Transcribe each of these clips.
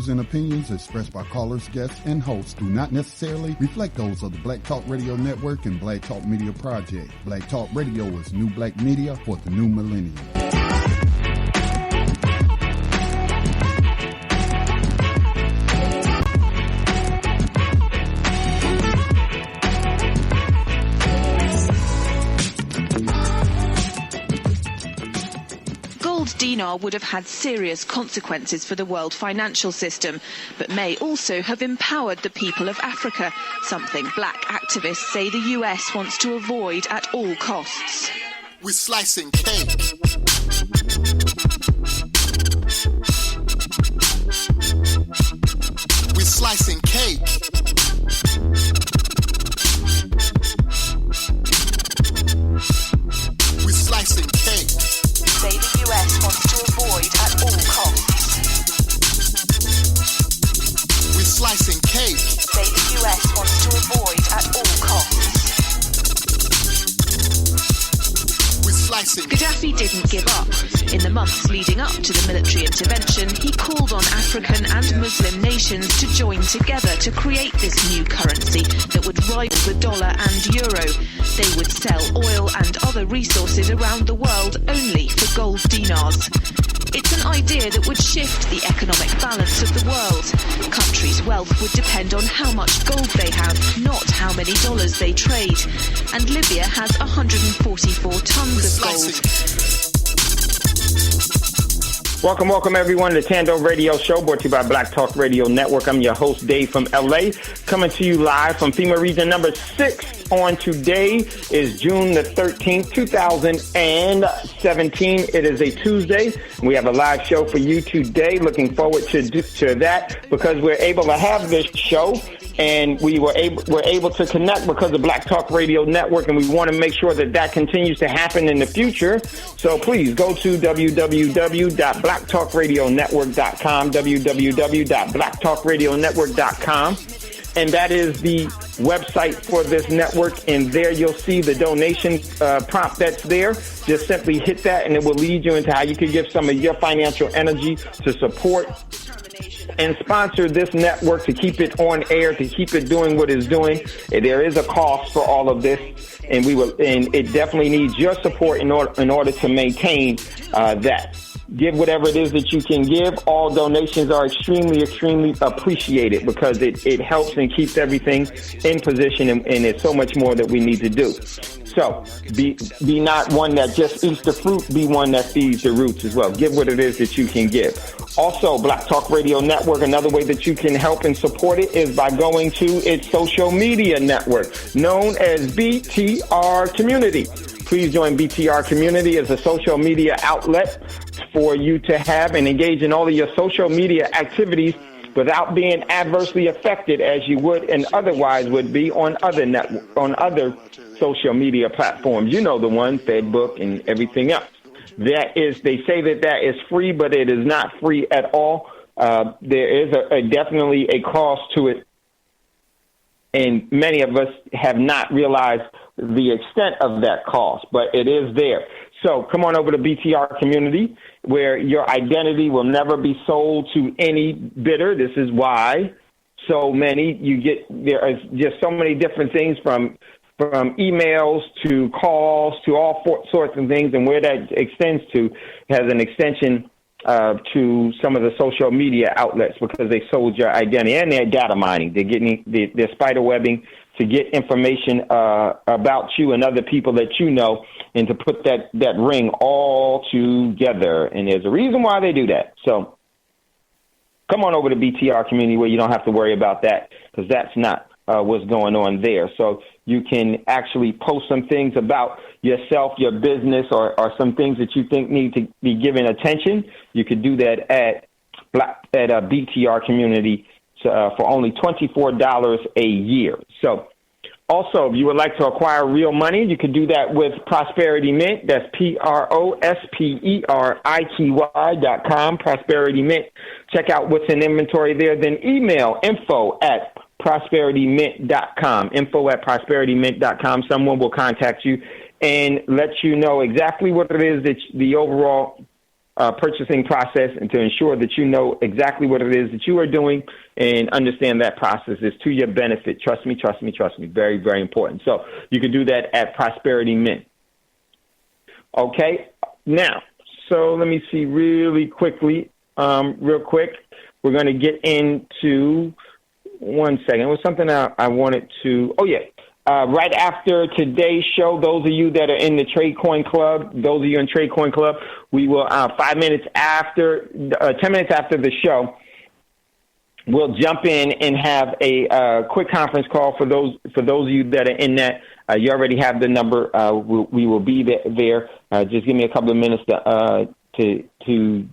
views and opinions expressed by callers, guests, and hosts do not necessarily reflect those of the Black Talk Radio Network and Black Talk Media Project. Black Talk Radio is new black media for the new millennium. Dinar would have had serious consequences for the world financial system, but may also have empowered the people of Africa, something black activists say the US wants to avoid at all costs. We're slicing cake. We're slicing cake. We're slicing cake. Say the US wants to avoid at all costs. We're slicing cake. Say the US wants to avoid at all costs. We're slicing. Gaddafi didn't give up. In the months leading up to the military intervention, he called on African and Muslim nations to join together to create this new currency that would rival the dollar and euro. They would sell oil and other resources around the world only for gold dinars. It's an idea that would shift the economic balance of the world. Countries' wealth would depend on how much gold they have, not how many dollars they trade. And Libya has 144 tons of gold. Welcome everyone to Thando Radio Show, brought to you by Black Talk Radio Network. I'm your host, Dave from LA, coming to you live from FEMA Region number 6 on today is June the 13th, 2017. It is a Tuesday. We have a live show for you today. Looking forward to that because we're able to have this show. And we're able to connect because of Black Talk Radio Network, and we want to make sure that continues to happen in the future. So please go to www.blacktalkradionetwork.com, www.blacktalkradionetwork.com, and that is the website for this network. And there you'll see the donation prompt that's there. Just simply hit that, and it will lead you into how you can give some of your financial energy to support and sponsor this network, to keep it on air, to keep it doing what it's doing. There is a cost for all of this, and it definitely needs your support in order to maintain that. Give whatever it is that you can give. All donations are extremely, extremely appreciated because it helps and keeps everything in position, and there's so much more that we need to do. So be not one that just eats the fruit, be one that feeds the roots as well. Give what it is that you can give. Also, Black Talk Radio Network, another way that you can help and support it is by going to its social media network, known as BTR Community. Please join BTR Community as a social media outlet for you to have and engage in all of your social media activities without being adversely affected as you would and otherwise would be on other social media platforms. You know the one, Facebook and everything else. They say that is free, but it is not free at all. There is definitely a cost to it, and many of us have not realized the extent of that cost, but it is there. So come on over to BTR Community, where your identity will never be sold to any bidder. This is why there is just so many different things from emails to calls to all sorts of things, and where that extends to has an extension to some of the social media outlets because they sold your identity, and they're data mining. They're spider webbing to get information about you and other people that you know, and to put that ring all together. And there's a reason why they do that. So come on over to BTR Community where you don't have to worry about that, because that's not what's going on there. So you can actually post some things about yourself, your business, or some things that you think need to be given attention. You could do that at BTR Community for only $24 a year. So also, if you would like to acquire real money, you can do that with Prosperity Mint. That's PROSPERITY.com, Prosperity Mint. Check out what's in inventory there. Then email info@prosperitymint.com, info@prosperitymint.com. Someone will contact you and let you know exactly what it is that the overall purchasing process and to ensure that you know exactly what it is that you are doing and understand that process is to your benefit. Trust me, trust me, trust me. Very, very important. So you can do that at Prosperity Mint. Okay. Now, so let me see really quickly, real quick. We're going to get into one second. It was something I wanted to, right after today's show, those of you that are in the Trade Coin Club, those of you in Trade Coin Club, we will, 10 minutes after the show, we'll jump in and have a quick conference call for those of you that are in that. You already have the number. We will be there. Just give me a couple of minutes to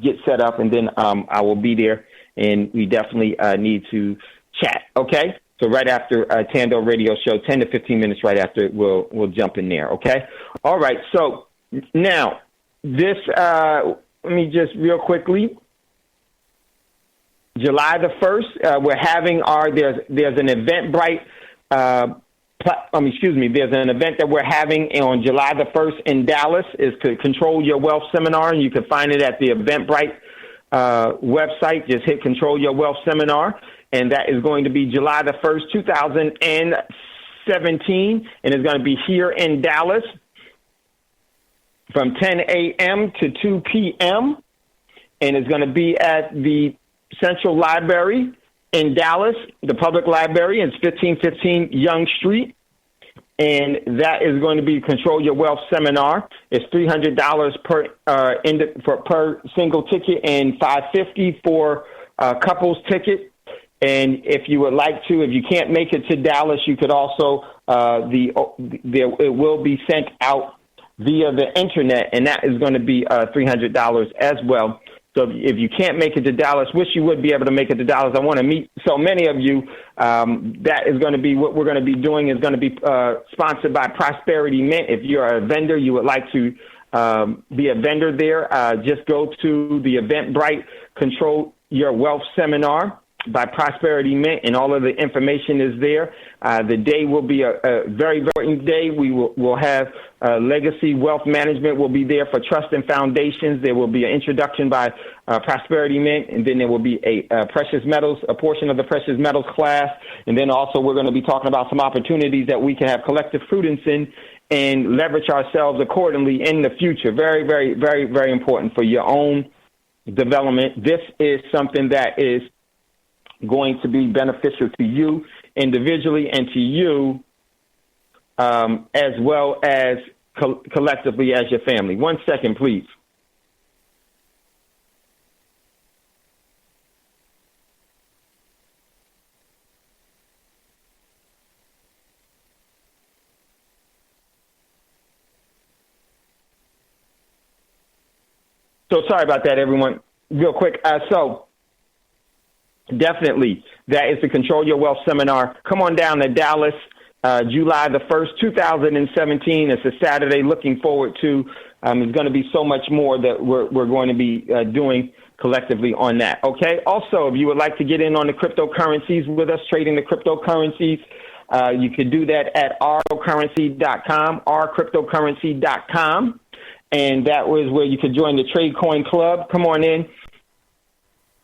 get set up, and then I will be there. And we definitely need to chat. Okay. So right after Thando Radio Show, 10 to 15 minutes right after, we'll jump in there. Okay. All right. So now this. Let me just real quickly. July the 1st, we're having there's an Eventbrite. There's an event that we're having on July the 1st in Dallas. Is to Control Your Wealth Seminar, and you can find it at the Eventbrite website. Just hit Control Your Wealth Seminar, and that is going to be July the 1st, 2017, and it's going to be here in Dallas from 10 a.m. to 2 p.m., and it's going to be at the Central Library in Dallas, the public library. It's 1515 Young Street, and that is going to be Control Your Wealth Seminar. It's $300 per single ticket and $550 for couples ticket. And if you would like to, if you can't make it to Dallas, you could also it will be sent out via the internet, and that is going to be $300 as well. So if you can't make it to Dallas, wish you would be able to make it to Dallas. I want to meet so many of you. That is going to be what we're going to be doing. Is going to be sponsored by Prosperity Mint. If you're a vendor, you would like to be a vendor there, just go to the Eventbrite Control Your Wealth Seminar by Prosperity Mint, and all of the information is there. The day will be a very important day. We'll have Legacy Wealth Management will be there for Trust and Foundations. There will be an introduction by Prosperity Mint, and then there will be a precious metals, a portion of the precious metals class, and then also we're going to be talking about some opportunities that we can have collective prudence in and leverage ourselves accordingly in the future. Very, very, very, very important for your own development. This is something that is going to be beneficial to you individually and to you as well as collectively as your family. 1 second, please. So sorry about that, everyone. Real quick. Definitely, that is the Control Your Wealth Seminar. Come on down to Dallas, July the 1st, 2017. It's a Saturday. Looking forward to. There's going to be so much more that we're going to be doing collectively on that. Okay. Also, if you would like to get in on the cryptocurrencies with us, trading the cryptocurrencies, you could do that at rcryptocurrency.com, rcryptocurrency.com. And that was where you could join the Trade Coin Club. Come on in.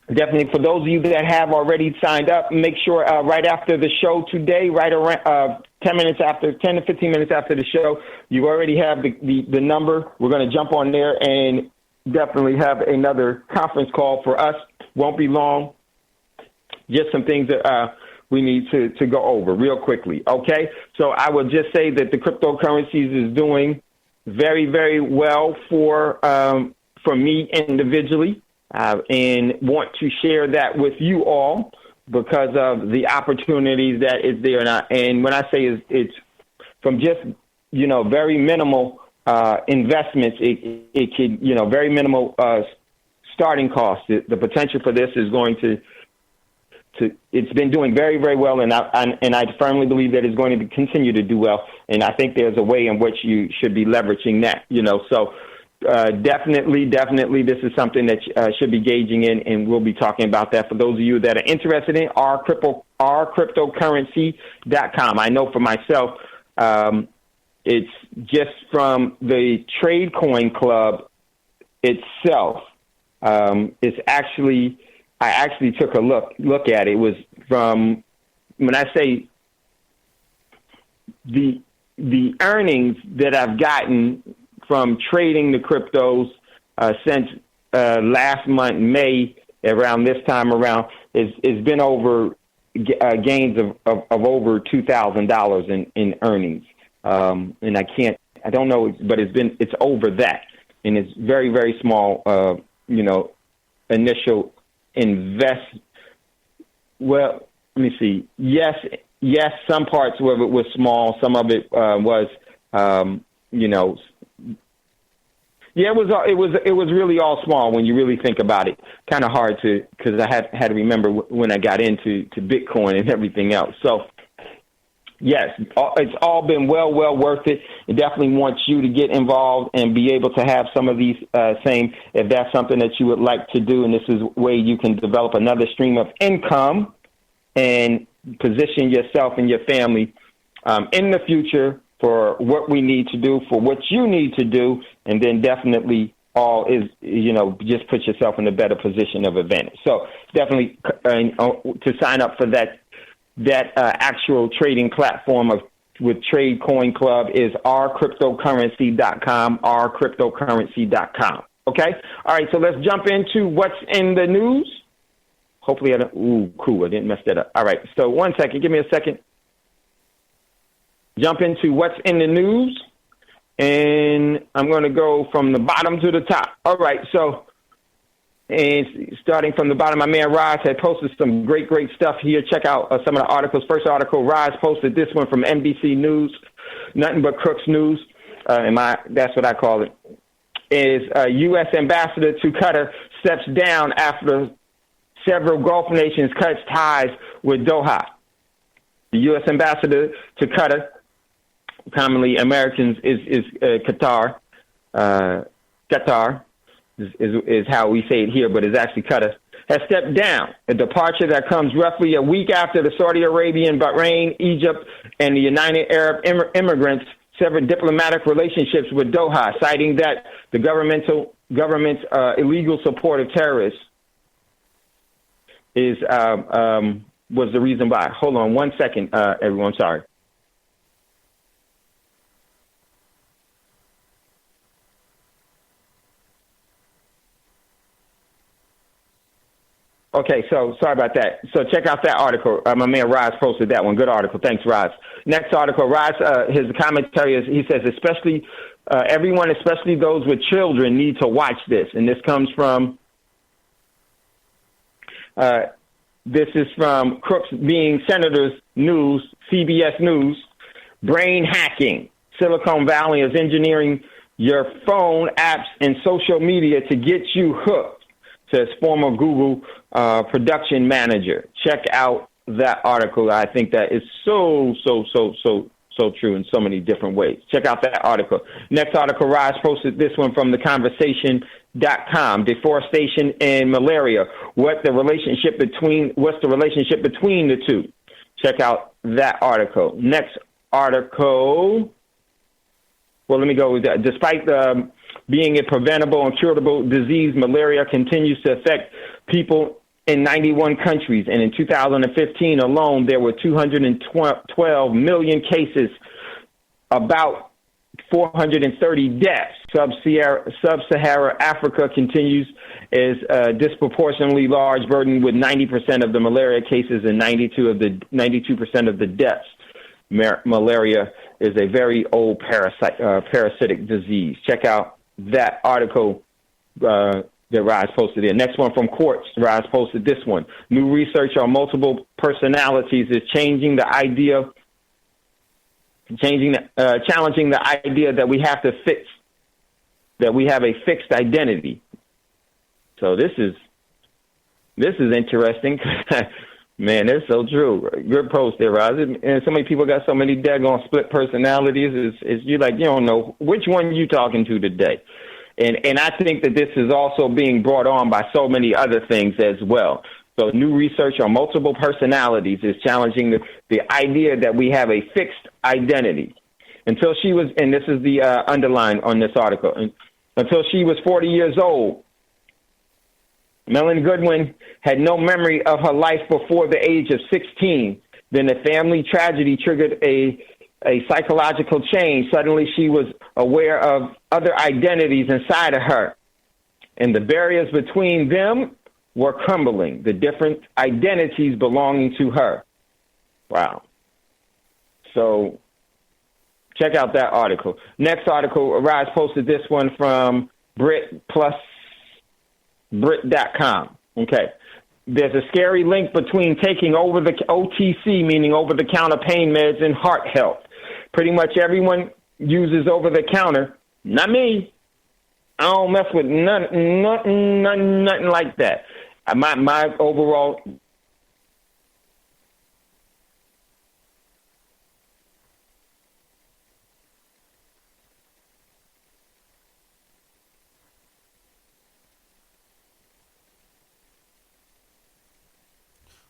Definitely, for those of you that have already signed up, make sure right after the show today, right around 10 to 15 minutes after the show, you already have the number. We're going to jump on there and definitely have another conference call for us. Won't be long. Just some things that we need to go over real quickly. Okay, so I will just say that the cryptocurrencies is doing very, very well for me individually. And want to share that with you all because of the opportunities that is there. And when I say it's from just, very minimal investments, it could, very minimal starting costs. The potential for this is going to it's been doing very, very well, and I firmly believe that it's going to continue to do well. And I think there's a way in which you should be leveraging that, so. Definitely, this is something that should be gauging in, and we'll be talking about that for those of you that are interested in rcryptocurrency.com. I know for myself, it's just from the Trade Coin Club itself. It's actually, I actually took a look at it. It was from, when I say the earnings that I've gotten from trading the cryptos since last month, May, around this time around, it's been over gains of over $2,000 in earnings. And I don't know, but it's over that. And it's very, very small, initial invest. Well, let me see. Yes, some parts of it was small. Some of it was, yeah, it was really all small when you really think about it. Kind of hard to, because I had to remember when I got into Bitcoin and everything else. So, yes, it's all been well worth it. It definitely wants you to get involved and be able to have some of these same, if that's something that you would like to do, and this is a way you can develop another stream of income and position yourself and your family in the future for what we need to do, for what you need to do, and then definitely all is, just put yourself in a better position of advantage. So definitely to sign up for that actual trading platform with Trade Coin Club is ourcryptocurrency.com, ourcryptocurrency.com. Okay? All right, so let's jump into what's in the news. Hopefully cool, I didn't mess that up. All right, so 1 second, give me a second. Jump into what's in the news, and I'm going to go from the bottom to the top. All right, so and starting from the bottom, my man Roz had posted some great stuff here. Check out some of the articles. First article, Roz posted this one from NBC News, Nothing But Crooks News, that's what I call it, is U.S. Ambassador to Qatar steps down after several Gulf nations cuts ties with Doha. The U.S. Ambassador to Qatar, commonly Americans, is Qatar. Qatar is how we say it here, but it's actually Qatar, has stepped down. A departure that comes roughly a week after the Saudi Arabian, Bahrain, Egypt, and the United Arab Emirates severed diplomatic relationships with Doha, citing that the government's illegal support of terrorists was the reason why. Hold on 1 second, everyone. Sorry. Okay, so sorry about that. So check out that article. My man Roz posted that one. Good article. Thanks, Roz. Next article, Roz, his commentary is, he says, especially everyone, especially those with children, need to watch this. And this comes from, this is from Crooks Being Senators News, CBS News. Brain hacking. Silicon Valley is engineering your phone apps and social media to get you hooked, says former Google production manager. Check out that article. I think that is so true in so many different ways. Check out that article. Next article, Roz posted this one from theconversation.com. Deforestation and malaria. What's the relationship between the two? Check out that article. Next article. Well, let me go with that. Despite being a preventable and curable disease, malaria continues to affect people in 91 countries. And in 2015 alone, there were 212 million cases, about 430 deaths. Sub-Saharan Africa continues as a disproportionately large burden with 90% of the malaria cases and 92% of the deaths. Malaria is a very old parasitic disease. Check out that article that Roz posted in. Next one from Quartz. Roz posted this one. New research on multiple personalities is challenging the idea that we have a fixed identity. So this is interesting. Man, that's so true. Good post there, Roz. And so many people got so many daggone split personalities. Is you don't know which one you talking to today. And I think that this is also being brought on by so many other things as well. So new research on multiple personalities is challenging the idea that we have a fixed identity. Until she was, and this is the underline on this article, until she was 40 years old, Melanie Goodwin had no memory of her life before the age of 16. Then a family tragedy triggered a psychological change. Suddenly she was aware of other identities inside of her, and the barriers between them were crumbling, the different identities belonging to her. Wow. So check out that article. Next article, Arise posted this one from Brit.com. Okay. There's a scary link between taking over the OTC, meaning over-the-counter pain meds, and heart health. Pretty much everyone uses over-the-counter. Not me. I don't mess with nothing like that. My overall...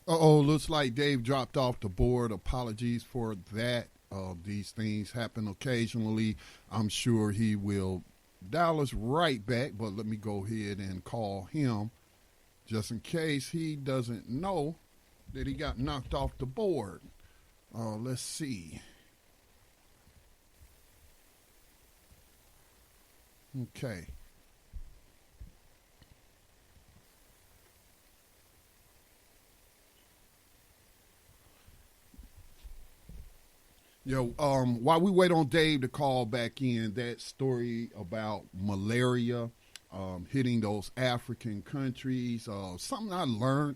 Looks like Dave dropped off the board. Apologies for that. These things happen occasionally. I'm sure he will dial us right back, but let me go ahead and call him just in case he doesn't know that he got knocked off the board. Let's see. Okay. While we wait on Dave to call back in, that story about malaria hitting those African countries, something I learned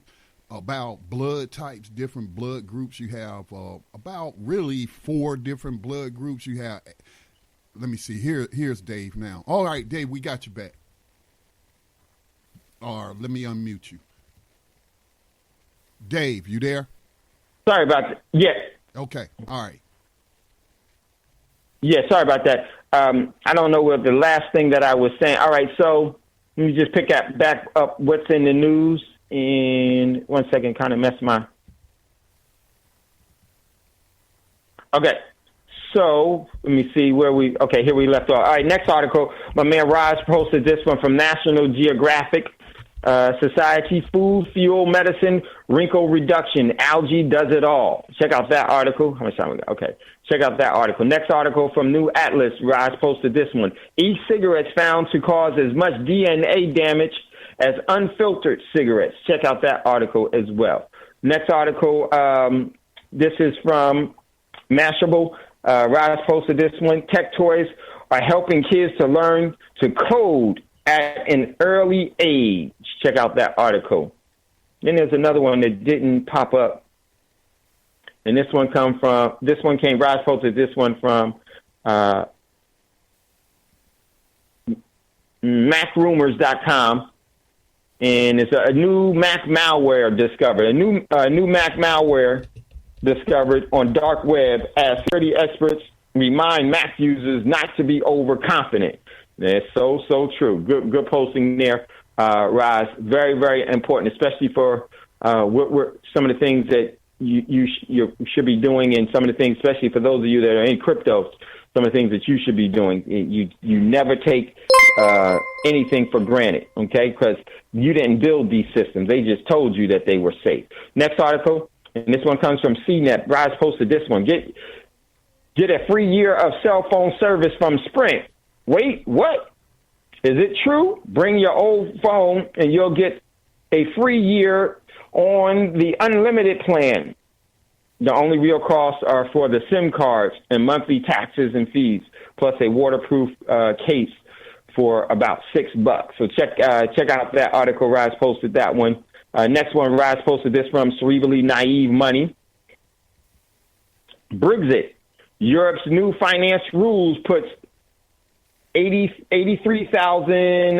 about blood types, different blood groups. You have about really 4 different blood groups. You have, let me see, here's Dave now. All right, Dave, we got you back. All right, let me unmute you. Dave, you there? Sorry about that. Yeah. Okay, all right. Yeah, sorry about that. I don't know what the last thing that I was saying. All right, so let me just back up what's in the news in 1 second, kind of mess my... Okay, so let me see where we... Okay, here we left off. All right, next article. My man Raj posted this one from National Geographic. Society, food, fuel, medicine, wrinkle reduction, algae does it all. Check out that article. How much time we got? Okay. Check out that article. Next article from New Atlas. Rise posted this one. E-cigarettes found to cause as much DNA damage as unfiltered cigarettes. Check out that article as well. Next article, this is from Mashable. Rise posted this one. Tech toys are helping kids to learn to code at an early age. Check out that article. Then there's another one that didn't pop up. And Rise posted this one from MacRumors.com. And it's a new Mac malware discovered. A new Mac malware discovered on dark web as security experts remind Mac users not to be overconfident. That's so true. Good posting there, Roz. Very, very important, especially for what some of the things that you should be doing, and some of the things, especially for those of you that are in crypto, some of the things that you should be doing. You never take anything for granted, okay? Because you didn't build these systems. They just told you that they were safe. Next article, and this one comes from CNET. Roz posted this one. Get a free year of cell phone service from Sprint. Wait, what? Is it true? Bring your old phone and you'll get a free year on the unlimited plan. The only real costs are for the SIM cards and monthly taxes and fees, plus a waterproof case for about $6. So check out that article. Rise posted that one. Next one, Rise posted this from Cerebrally Naive Money. Brexit. Europe's new finance rules puts 83,000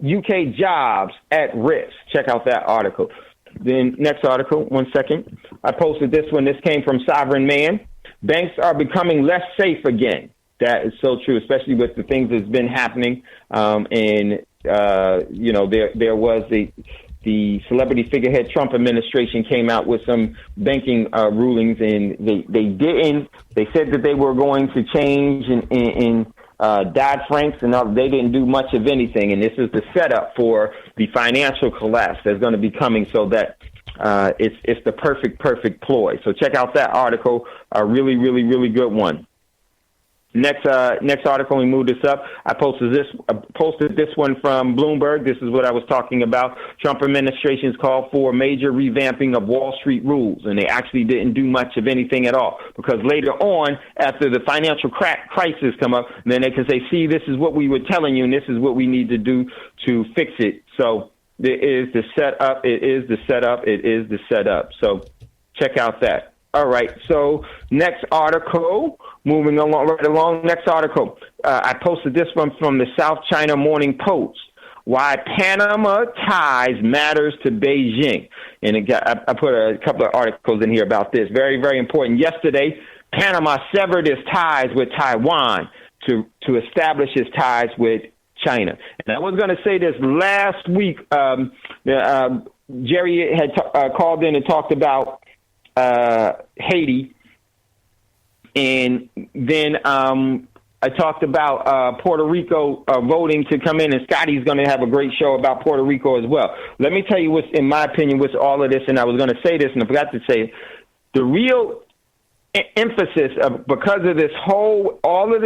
UK jobs at risk. Check out that article. Then next article, 1 second. I posted this one. This came from Sovereign Man. Banks are becoming less safe again. That is so true, especially with the things that's been happening. There was the celebrity figurehead Trump administration came out with some banking rulings, and they didn't. They said that they were going to change and Dodd-Franks and all, they didn't do much of anything. And this is the setup for the financial collapse that's going to be coming, so that it's the perfect ploy. So check out that article, a really, really, really good one. Next article, we move this up. I posted this one from Bloomberg. This is what I was talking about. Trump administration's call for major revamping of Wall Street rules, and they actually didn't do much of anything at all, because later on, after the financial crisis come up, then they can say, see, this is what we were telling you, and this is what we need to do to fix it. So there is the setup. It is the setup. It is the setup. So check out that. All right. So next article, moving along. Next article, I posted this one from the South China Morning Post. Why Panama ties matters to Beijing. And I put a couple of articles in here about this. Very, very important. Yesterday, Panama severed its ties with Taiwan to establish its ties with China. And I was going to say this last week. Jerry had called in and talked about Haiti, and then I talked about Puerto Rico voting to come in, and Scotty's going to have a great show about Puerto Rico as well. Let me tell you what's, in my opinion, what's all of this, and I was going to say this, and I forgot to say it. The real emphasis of, because of this whole, all of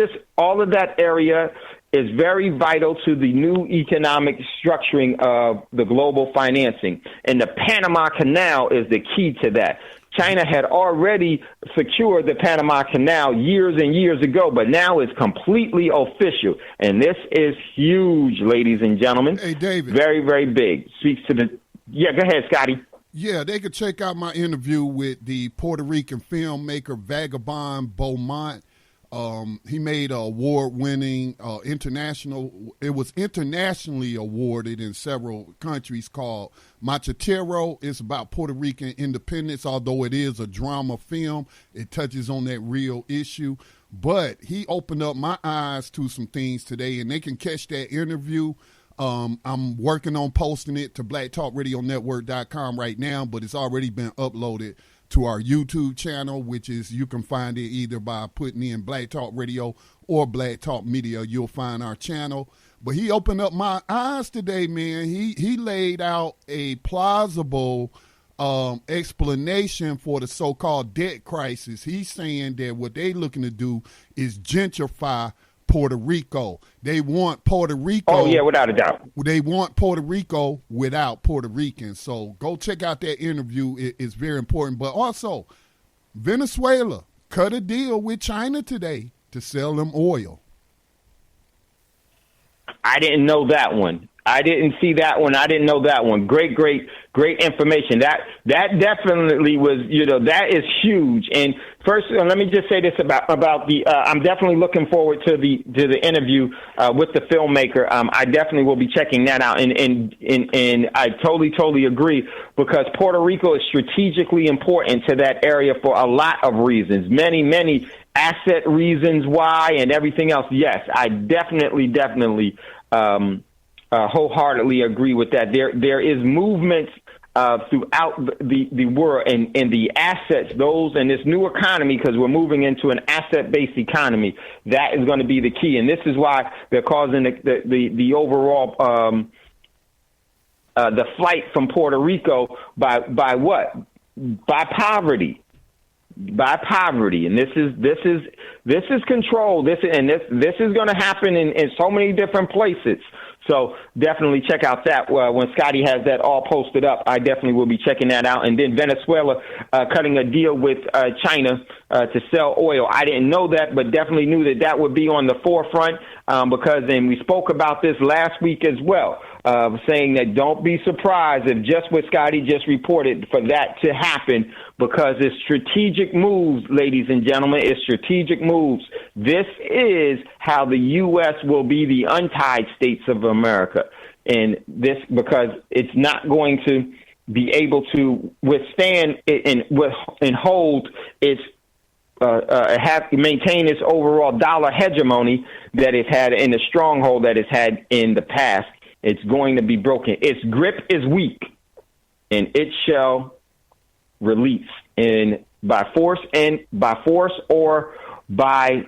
that area is very vital to the new economic structuring of the global financing, and the Panama Canal is the key to that. China had already secured the Panama Canal years and years ago, but now it's completely official. And this is huge, ladies and gentlemen. Hey, David. Very, very big. Speaks to the... Yeah, go ahead, Scotty. Yeah, they could check out my interview with the Puerto Rican filmmaker Vagabond Beaumont. He made an award-winning it was internationally awarded in several countries, called Machitero. It's about Puerto Rican independence, although it is a drama film. It touches on that real issue. But he opened up my eyes to some things today, and they can catch that interview. I'm working on posting it to blacktalkradionetwork.com right now, but it's already been uploaded to our YouTube channel, which is, you can find it either by putting in Black Talk Radio or Black Talk Media. You'll find our channel. But he opened up my eyes today, man. He laid out a plausible explanation for the so-called debt crisis. He's saying that what they're looking to do is gentrify Puerto Rico. They want Puerto Rico. Oh, yeah, without a doubt. They want Puerto Rico without Puerto Ricans. So go check out that interview. It's very important. But also, Venezuela cut a deal with China today to sell them oil. I didn't know that one. I didn't see that one. I didn't know that one. Great information. That definitely was, that is huge. And first, let me just say this about the. I'm definitely looking forward to the interview with the filmmaker. I definitely will be checking that out. And I totally agree, because Puerto Rico is strategically important to that area for a lot of reasons. Many asset reasons why, and everything else. Yes, I definitely. Wholeheartedly agree with that. There is movements throughout the world, and the assets, those, and this new economy, because we're moving into an asset-based economy. That is going to be the key, and this is why they're causing the overall the flight from Puerto Rico by what? By poverty. By poverty, and this is control. This is going to happen in so many different places. So definitely check out that when Scotty has that all posted up. I definitely will be checking that out. And then Venezuela cutting a deal with China to sell oil. I didn't know that, but definitely knew that would be on the forefront, because then we spoke about this last week as well, saying that don't be surprised if just what Scotty just reported for that to happen, because it's strategic moves, ladies and gentlemen. It's strategic moves. This is how the U.S. will be the untied states of America. And this, because it's not going to be able to withstand it and hold its have to maintain its overall dollar hegemony that it's had in the stronghold that it's had in the past. It's going to be broken. Its grip is weak, and it shall release, and by force or by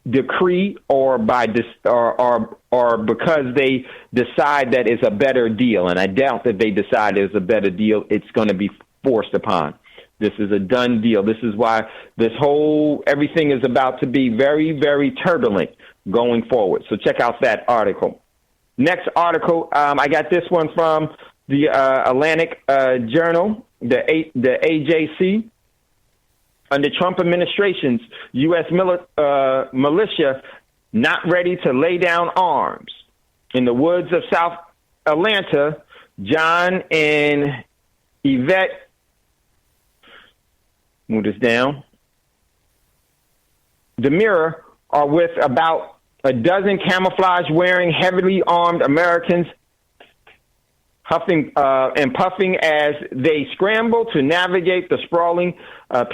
decree or by or because they decide that it's a better deal. And I doubt that they decide it's a better deal. It's going to be forced upon. This is a done deal. This is why everything is about to be very, very turbulent going forward. So check out that article. Next article, I got this one from the Atlantic Journal, the AJC. Under Trump administration's U.S. militia not ready to lay down arms. In the woods of South Atlanta, John and Yvette, move this down, Demira are with about a dozen camouflage-wearing, heavily armed Americans huffing and puffing as they scramble to navigate the sprawling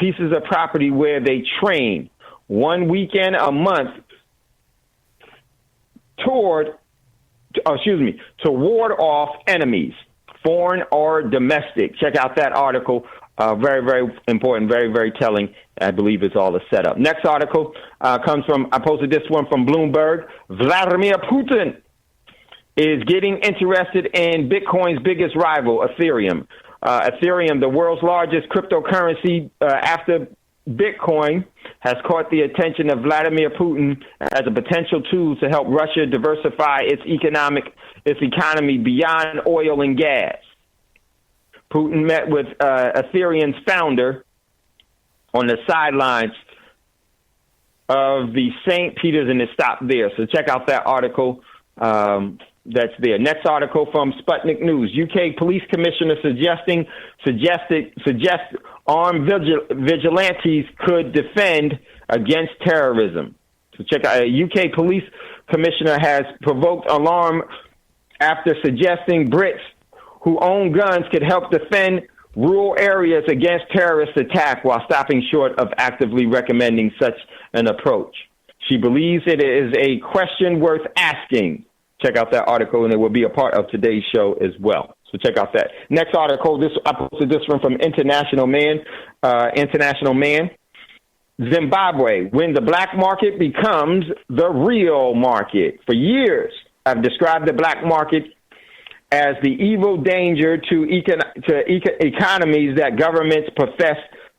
pieces of property where they train one weekend a month to ward off enemies, foreign or domestic. Check out that article. Very, very important, very, very telling. I believe it's all a setup. Next article comes from, I posted this one from Bloomberg. Vladimir Putin is getting interested in Bitcoin's biggest rival, Ethereum. Ethereum, the world's largest cryptocurrency after Bitcoin, has caught the attention of Vladimir Putin as a potential tool to help Russia diversify its economy beyond oil and gas. Putin met with Ethereum's founder on the sidelines of the St. Peter's, and it stopped there. So check out that article. That's there. Next article from Sputnik News. UK police commissioner suggests armed vigilantes could defend against terrorism. So check out. UK police commissioner has provoked alarm after suggesting Brits who own guns could help defend rural areas against terrorist attack while stopping short of actively recommending such an approach. She believes it is a question worth asking. Check out that article, and it will be a part of today's show as well. So check out that. Next article, I posted this one from International Man. Zimbabwe, when the black market becomes the real market. For years, I've described the black market as the evil danger to economies that governments profess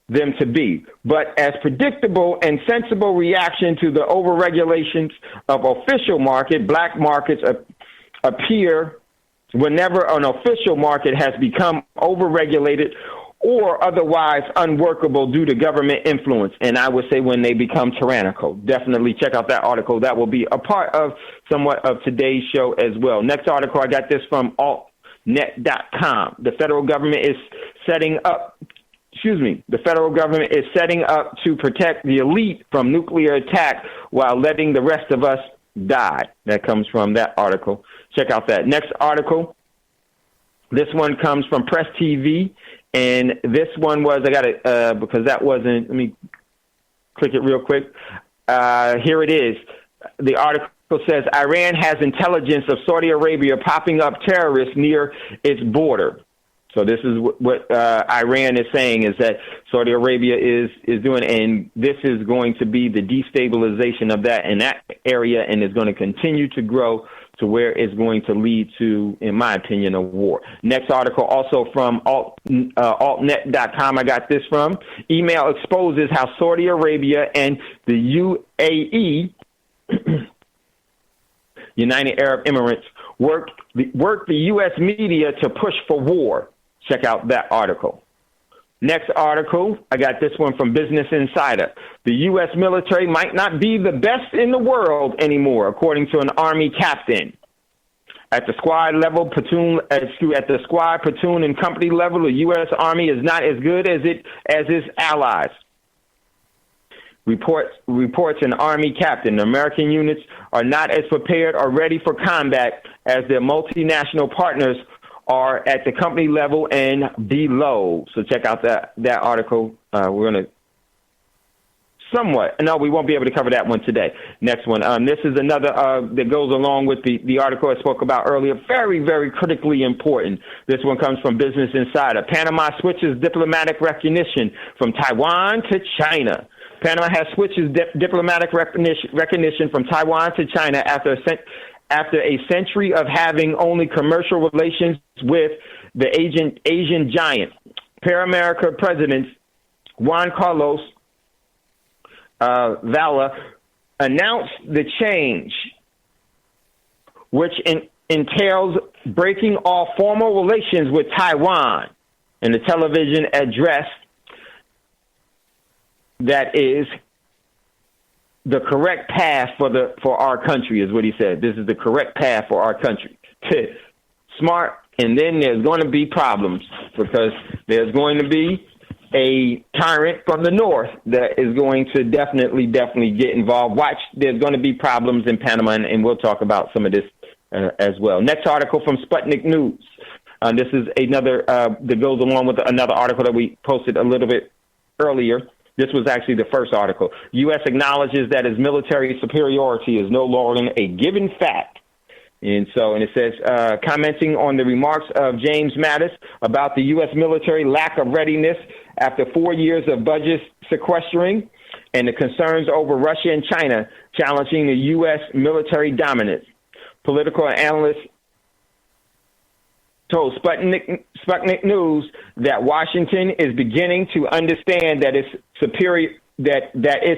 them to be, but as predictable and sensible reaction to the overregulations of official market, black markets appear whenever an official market has become overregulated or otherwise unworkable due to government influence. And I would say when they become tyrannical. Definitely check out that article. That will be a part of somewhat of today's show as well. Next article, I got this from altnet.com. The federal government is setting up to protect the elite from nuclear attack while letting the rest of us die. That comes from that article. Check out that. Next article. This one comes from Press TV, and this one was, I got it because that wasn't, let me click it real quick. Here it is. The article says Iran has intelligence of Saudi Arabia popping up terrorists near its border. So this is what Iran is saying, is that Saudi Arabia is doing, and this is going to be the destabilization of that in that area, and is going to continue to grow to where it's going to lead to, in my opinion, a war. Next article, also from altnet.com, I got this from. Email exposes how Saudi Arabia and the UAE, United Arab Emirates, work the U.S. media to push for war. Check out that article. Next article, I got this one from Business Insider. The U.S. military might not be the best in the world anymore, according to an Army captain. At the squad level, platoon, and company level, the U.S. Army is not as good as its allies. Reports an Army captain. American units are not as prepared or ready for combat as their multinational partners are at the company level and below. So check out that article. We're going to we won't be able to cover that one today. Next one. This is another that goes along with the article I spoke about earlier. Very, very critically important. This one comes from Business Insider. Panama switches diplomatic recognition from Taiwan to China. Panama has switched its diplomatic recognition from Taiwan to China after a century of having only commercial relations with the Asian giant. Pan-American President Juan Carlos Vela announced the change, which entails breaking all formal relations with Taiwan. In the television address, that is the correct path for our country, is what he said. This is the correct path for our country. Smart. And then there's going to be problems, because there's going to be a tyrant from the north that is going to definitely get involved. Watch, there's going to be problems in Panama, and we'll talk about some of this as well. Next article from Sputnik News. This is another that goes along with another article that we posted a little bit earlier. This was actually the first article. U.S. acknowledges that its military superiority is no longer a given fact. And it says, commenting on the remarks of James Mattis about the U.S. military lack of readiness after 4 years of budget sequestering and the concerns over Russia and China challenging the U.S. military dominance. Political analysts told Sputnik News that Washington is beginning to understand that its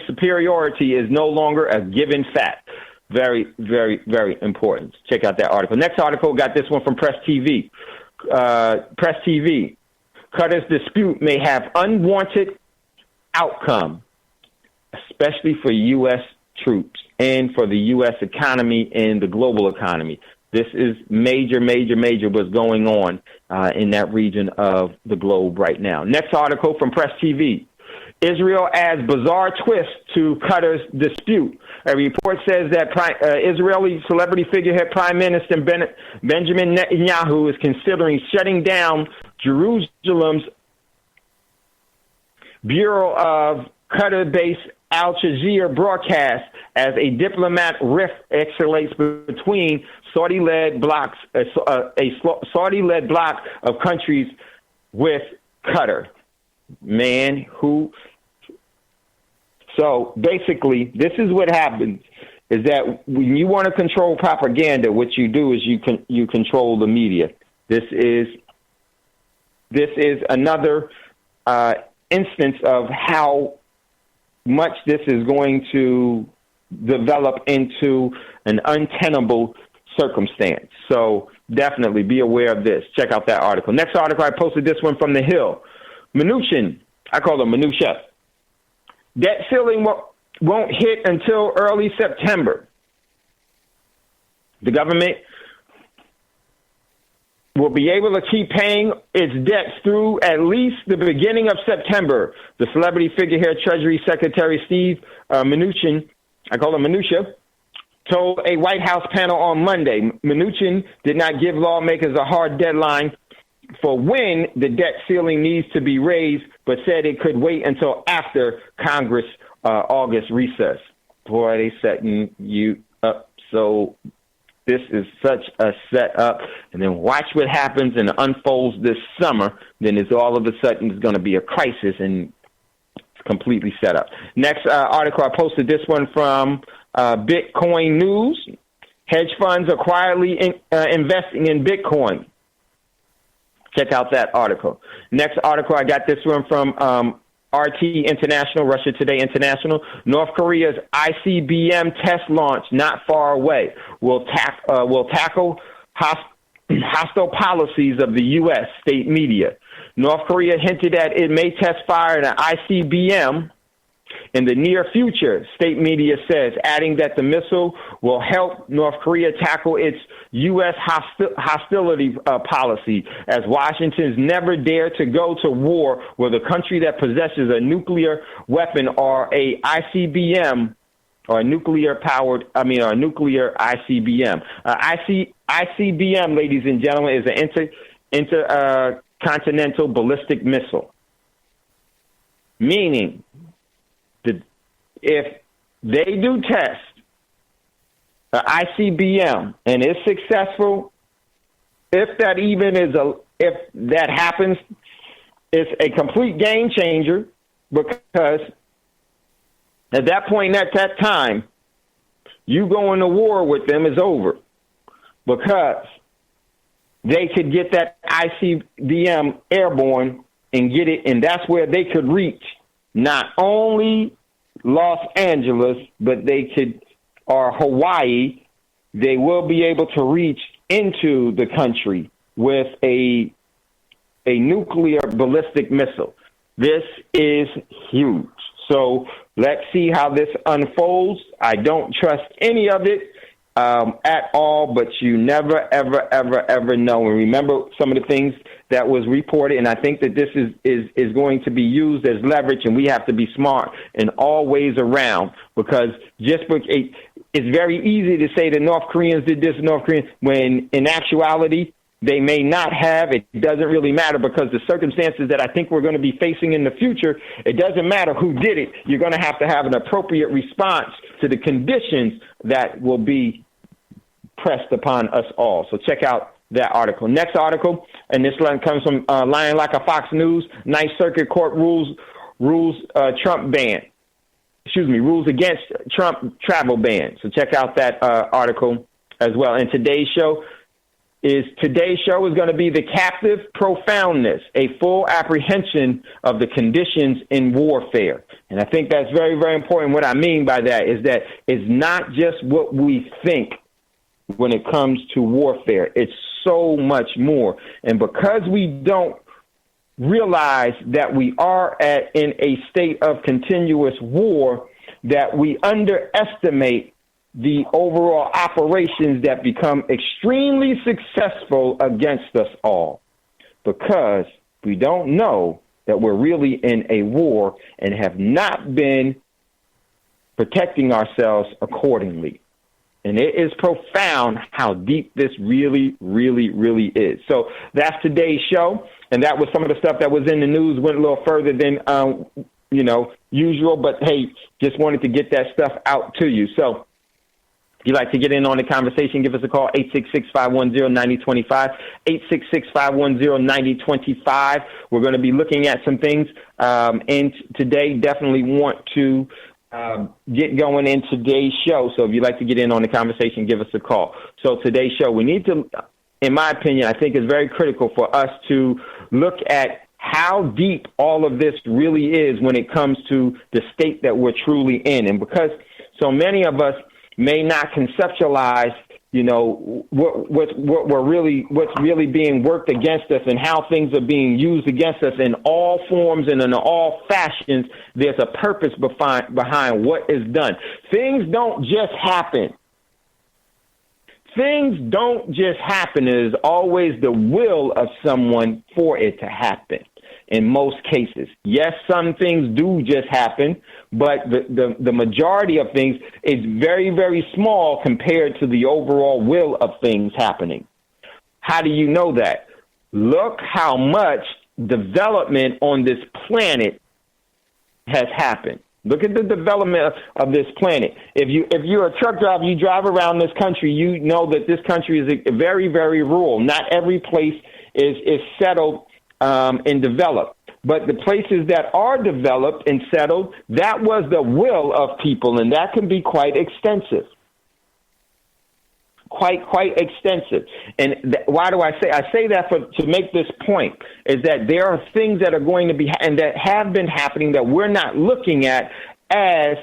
superiority is no longer a given fact. Very, very, very important. Check out that article. Next article, got this one from Press TV. Press TV. Qatar's dispute may have unwanted outcome, especially for U.S. troops and for the U.S. economy and the global economy. This is major what's going on in that region of the globe right now. Next article from Press TV. Israel adds bizarre twist to Qatar's dispute. A report says that Israeli celebrity figurehead Prime Minister Benjamin Netanyahu is considering shutting down Jerusalem's Bureau of Qatar-based Al Jazeera broadcast as a diplomat rift escalates between Saudi-led bloc of countries with Qatar. So basically, this is what happens, is that when you want to control propaganda, what you do is you control the media. This is another instance of how much this is going to develop into an untenable circumstance. So definitely be aware of this. Check out that article. Next article, I posted this one from The Hill. Mnuchin, I call him Minutia. Debt ceiling won't hit until early September. The government will be able to keep paying its debts through at least the beginning of September. The celebrity figurehead Treasury Secretary Steve Mnuchin, I call him Minutia, told a White House panel on Monday. Mnuchin did not give lawmakers a hard deadline for when the debt ceiling needs to be raised, but said it could wait until after Congress August recess. Boy, they setting you up. So this is such a setup. And then watch what happens and unfolds this summer. Then it's all of a sudden it's going to be a crisis, and it's completely set up. Next article, I posted this one from Bitcoin News. Hedge funds are quietly investing in Bitcoin. Check out that article. Next article, I got this one from RT International, Russia Today International. North Korea's ICBM test launch not far away will tackle hostile policies of the U.S. state media. North Korea hinted that it may test fire an ICBM in the near future, state media says, adding that the missile will help North Korea tackle its U.S. hostility policy, as Washington's never dared to go to war with a country that possesses a nuclear weapon or a ICBM, or a nuclear ICBM. ICBM, ladies and gentlemen, is an intercontinental ballistic missile, meaning if they do test an ICBM and it's successful, if that happens, it's a complete game changer, because At that point, at that time, you going to war with them is over, because they could get that ICBM airborne and get it, and that's where they could reach not only Los Angeles, but they could, or Hawaii, they will be able to reach into the country with a nuclear ballistic missile. This is huge. So let's see how this unfolds. I don't trust any of it at all, but you never, ever, ever, ever know. And remember some of the things that was reported, and I think that this is going to be used as leverage, and we have to be smart in all ways around, because it's very easy to say the North Koreans did this, North Koreans, when in actuality, they may not have. It doesn't really matter, because the circumstances that I think we're going to be facing in the future, it doesn't matter who did it. You're going to have an appropriate response to the conditions that will be pressed upon us all. So check out that article. Next article, and this one comes from Lion Like a Fox News. Ninth Circuit Court rules Trump ban. Rules against Trump travel ban. So check out that article as well. And today's show is going to be The Captive Profoundness, a full apprehension of the conditions in warfare. And I think that's very, very important. What I mean by that is that it's not just what we think when it comes to warfare. It's so much more. And because we don't realize that we are in a state of continuous war, that we underestimate the overall operations that become extremely successful against us all, because we don't know that we're really in a war and have not been protecting ourselves accordingly. And it is profound how deep this really, really, really is. So that's today's show. And that was some of the stuff that was in the news, went a little further than, usual. But, hey, just wanted to get that stuff out to you. So if you'd like to get in on the conversation, give us a call, 866-510-9025, 866-510-9025. We're going to be looking at some things. And today definitely want to get going in today's show. So if you'd like to get in on the conversation, give us a call. So today's show, we need to, in my opinion, I think it's very critical for us to look at how deep all of this really is when it comes to the state that we're truly in. And because so many of us may not conceptualize, what's really being worked against us and how things are being used against us in all forms and in all fashions. There's a purpose behind what is done. Things don't just happen. Things don't just happen. It is always the will of someone for it to happen. In most cases, yes, some things do just happen, but the majority of things is very, very small compared to the overall will of things happening. How do you know that? Look how much development on this planet has happened. Look at the development of this planet. If you're a truck driver, you drive around this country, you know that this country is very, very rural. Not every place is settled and developed. But the places that are developed and settled, that was the will of people, and that can be quite extensive. Quite extensive. And why do I say that to make this point, is that there are things that are going to be and that have been happening that we're not looking at as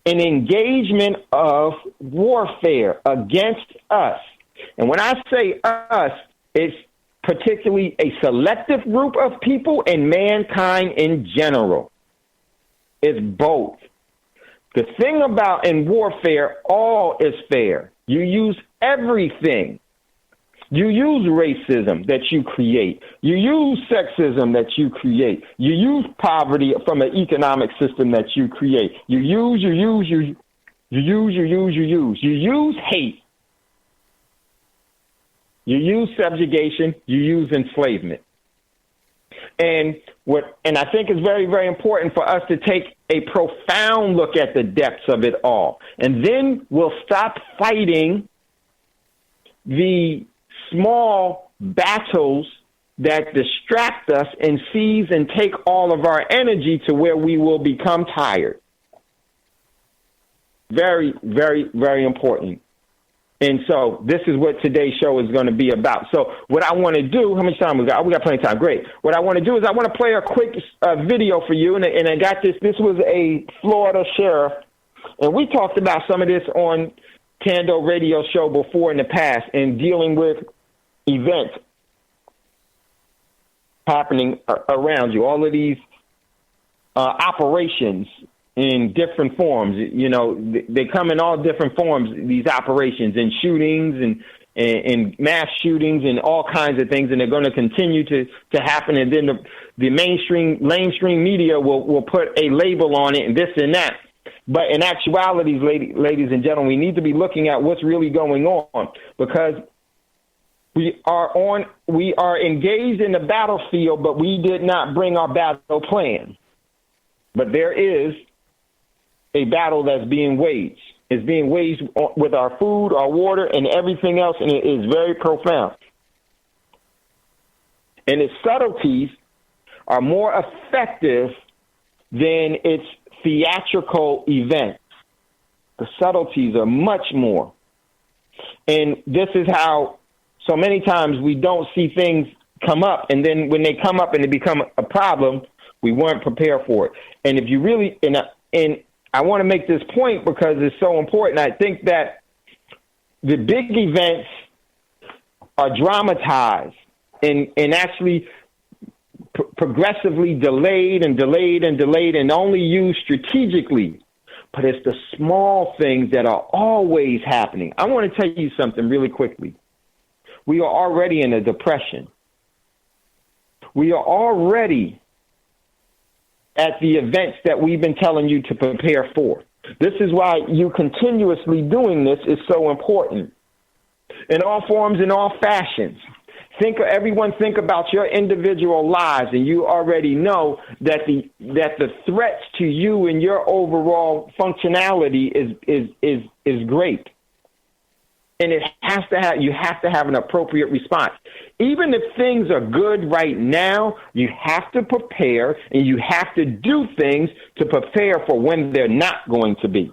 an engagement of warfare against us. And when I say us, it's particularly a selective group of people and mankind in general. It's both. The thing about in warfare, all is fair. You use everything. You use racism that you create. You use sexism that you create. You use poverty from an economic system that you create. You use hate. You use subjugation, you use enslavement. And I think it's very, very important for us to take a profound look at the depths of it all. And then we'll stop fighting the small battles that distract us and seize and take all of our energy to where we will become tired. Very, very, very important. And so this is what today's show is going to be about. So what I want to do, how much time we got? We got plenty of time. Great. What I want to do is I want to play a quick video for you. And I got this. This was a Florida sheriff. And we talked about some of this on Thando Radio Show before in the past and dealing with events happening around you. All of these operations in different forms. You know, they come in all different forms, these operations, and shootings and mass shootings and all kinds of things, and they're going to continue to happen. And then the mainstream media will put a label on it and this and that. But in actuality, ladies and gentlemen, we need to be looking at what's really going on, because we are engaged in the battlefield, but we did not bring our battle plan. But there is a battle that's being waged. It's being waged with our food, our water, and everything else, and it is very profound. And its subtleties are more effective than its theatrical events. The subtleties are much more. And this is how so many times we don't see things come up, and then when they come up and they become a problem, we weren't prepared for it. And if you really, and I want to make this point because it's so important. I think that the big events are dramatized and actually progressively delayed and only used strategically. But it's the small things that are always happening. I want to tell you something really quickly. We are already in a depression. We are already at the events that we've been telling you to prepare for. This is why you continuously doing this is so important. In all forms, in all fashions. Everyone think about your individual lives, and you already know that the threats to you and your overall functionality is great. And you have to have an appropriate response. Even if things are good right now, you have to prepare, and you have to do things to prepare for when they're not going to be.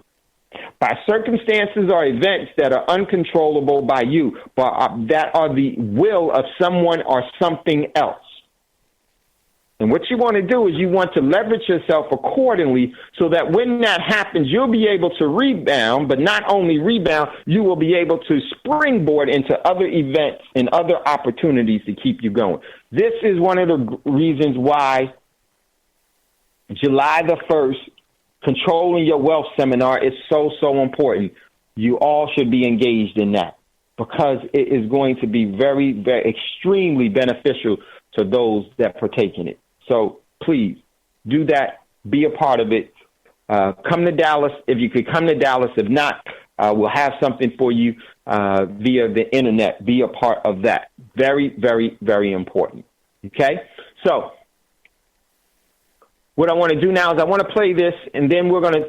By circumstances or events that are uncontrollable by you, but that are the will of someone or something else. And what you want to do is you want to leverage yourself accordingly so that when that happens, you'll be able to rebound, but not only rebound, you will be able to springboard into other events and other opportunities to keep you going. This is one of the reasons why July the 1st, Controlling Your Wealth seminar is so important. You all should be engaged in that because it is going to be very, very extremely beneficial to those that partake in it. So please do that. Be a part of it. Come to Dallas. If you could come to Dallas. If not, we'll have something for you via the internet. Be a part of that. Very, very, very important. Okay? So what I want to do now is I want to play this, and then we're going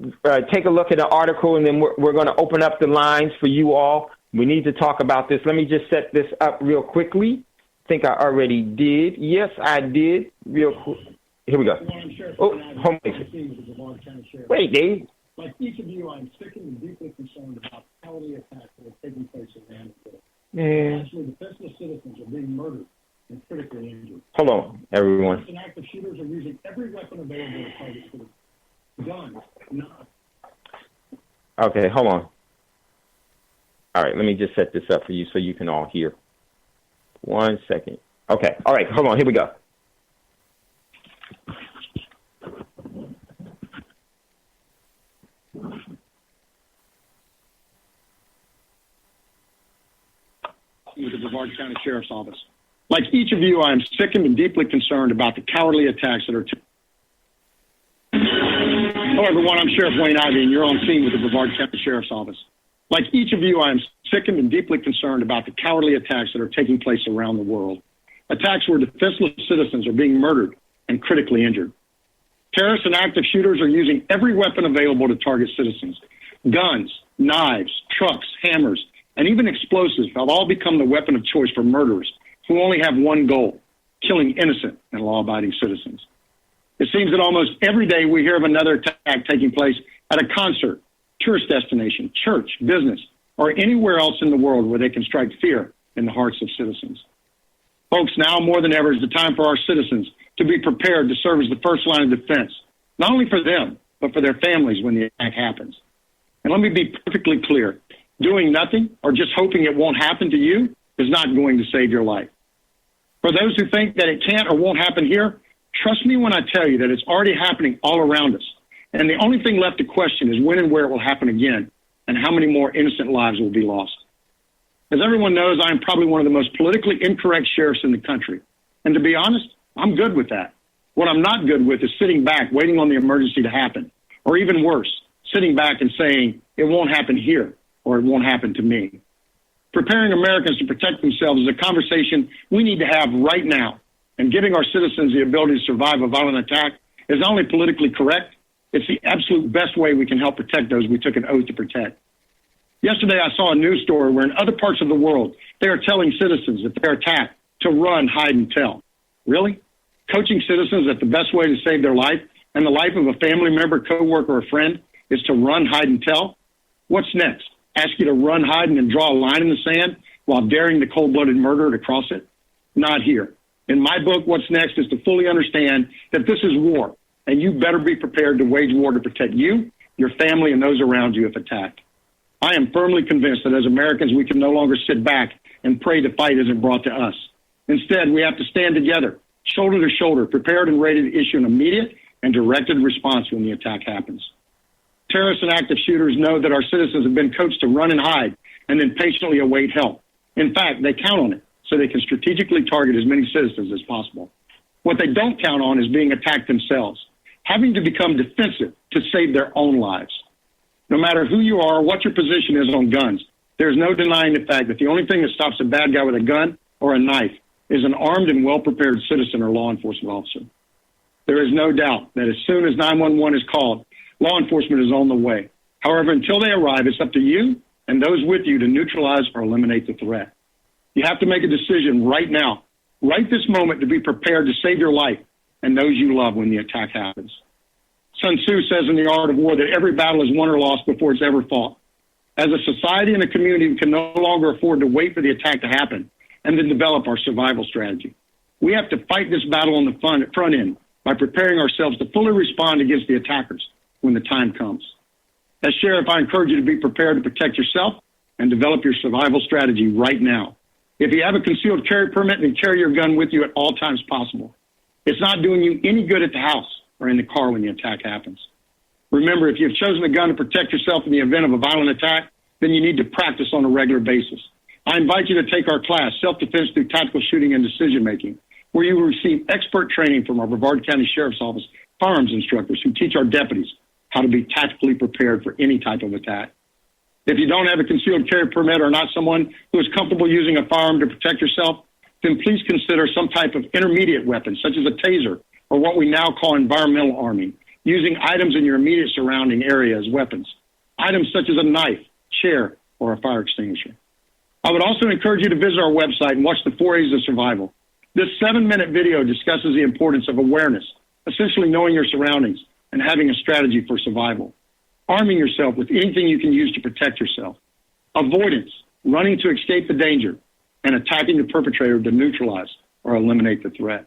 to take a look at the article, and then we're going to open up the lines for you all. We need to talk about this. Let me just set this up real quickly. I think I already did. Yes, I did. Real quick. Here we go. Oh, home wait, Dave. Like each of you, I'm sick and deeply concerned about cowardly attacks that are taking place around the world. Actually, defenseless citizens are being murdered and critically injured. Hold on, everyone. Active shooters are using every weapon available to target citizens. Guns, knives. Okay, hold on. All right, let me just set this up for you so you can all hear. 1 second. Okay, all right, hold on. Here we go. With the Brevard County Sheriff's Office. Like each of you, I am sickened and deeply concerned about the cowardly attacks that are... Hello, everyone. I'm Sheriff Wayne Ivey, and you're on scene with the Brevard County Sheriff's Office. Like each of you, I am sickened and deeply concerned about the cowardly attacks that are taking place around the world. Attacks where defenseless citizens are being murdered and critically injured. Terrorists and active shooters are using every weapon available to target citizens. Guns, knives, trucks, hammers, and even explosives have all become the weapon of choice for murderers who only have one goal, killing innocent and law-abiding citizens. It seems that almost every day we hear of another attack taking place at a concert, tourist destination, church, business, or anywhere else in the world where they can strike fear in the hearts of citizens. Folks, now more than ever is the time for our citizens to be prepared to serve as the first line of defense, not only for them, but for their families when the attack happens. And let me be perfectly clear. Doing nothing or just hoping it won't happen to you is not going to save your life. For those who think that it can't or won't happen here, trust me when I tell you that it's already happening all around us. And the only thing left to question is when and where it will happen again and how many more innocent lives will be lost. As everyone knows, I am probably one of the most politically incorrect sheriffs in the country. And to be honest, I'm good with that. What I'm not good with is sitting back, waiting on the emergency to happen. Or even worse, sitting back and saying, it won't happen here, or it won't happen to me. Preparing Americans to protect themselves is a conversation we need to have right now. And giving our citizens the ability to survive a violent attack is not only politically correct, it's the absolute best way we can help protect those we took an oath to protect. Yesterday, I saw a news story where in other parts of the world, they are telling citizens that they're attacked to run, hide, and tell. Really? Coaching citizens that the best way to save their life and the life of a family member, coworker, or friend is to run, hide, and tell? What's next? Ask you to run, hide, and then draw a line in the sand while daring the cold-blooded murderer to cross it? Not here. In my book, what's next is to fully understand that this is war, and you better be prepared to wage war to protect you, your family, and those around you if attacked. I am firmly convinced that as Americans, we can no longer sit back and pray the fight isn't brought to us. Instead, we have to stand together, shoulder to shoulder, prepared and ready to issue an immediate and directed response when the attack happens. Terrorists and active shooters know that our citizens have been coached to run and hide and then patiently await help. In fact, they count on it so they can strategically target as many citizens as possible. What they don't count on is being attacked themselves, having to become defensive to save their own lives. No matter who you are or what your position is on guns, there's no denying the fact that the only thing that stops a bad guy with a gun or a knife is an armed and well-prepared citizen or law enforcement officer. There is no doubt that as soon as 911 is called, law enforcement is on the way. However, until they arrive, it's up to you and those with you to neutralize or eliminate the threat. You have to make a decision right now, right this moment, to be prepared to save your life and those you love when the attack happens. Sun Tzu says in The Art of War that every battle is won or lost before it's ever fought. As a society and a community, we can no longer afford to wait for the attack to happen and then develop our survival strategy. We have to fight this battle on the front end by preparing ourselves to fully respond against the attackers when the time comes. As sheriff, I encourage you to be prepared to protect yourself and develop your survival strategy right now. If you have a concealed carry permit, then carry your gun with you at all times possible. It's not doing you any good at the house or in the car when the attack happens. Remember, if you've chosen a gun to protect yourself in the event of a violent attack, then you need to practice on a regular basis. I invite you to take our class, Self-Defense Through Tactical Shooting and Decision-Making, where you will receive expert training from our Brevard County Sheriff's Office firearms instructors who teach our deputies how to be tactically prepared for any type of attack. If you don't have a concealed carry permit or not someone who is comfortable using a firearm to protect yourself, then please consider some type of intermediate weapon, such as a taser, or what we now call environmental arming, using items in your immediate surrounding area as weapons, items such as a knife, chair, or a fire extinguisher. I would also encourage you to visit our website and watch the 4 A's of survival. This 7-minute video discusses the importance of awareness, essentially knowing your surroundings and having a strategy for survival. Arming yourself with anything you can use to protect yourself. Avoidance, running to escape the danger, and attacking the perpetrator to neutralize or eliminate the threat.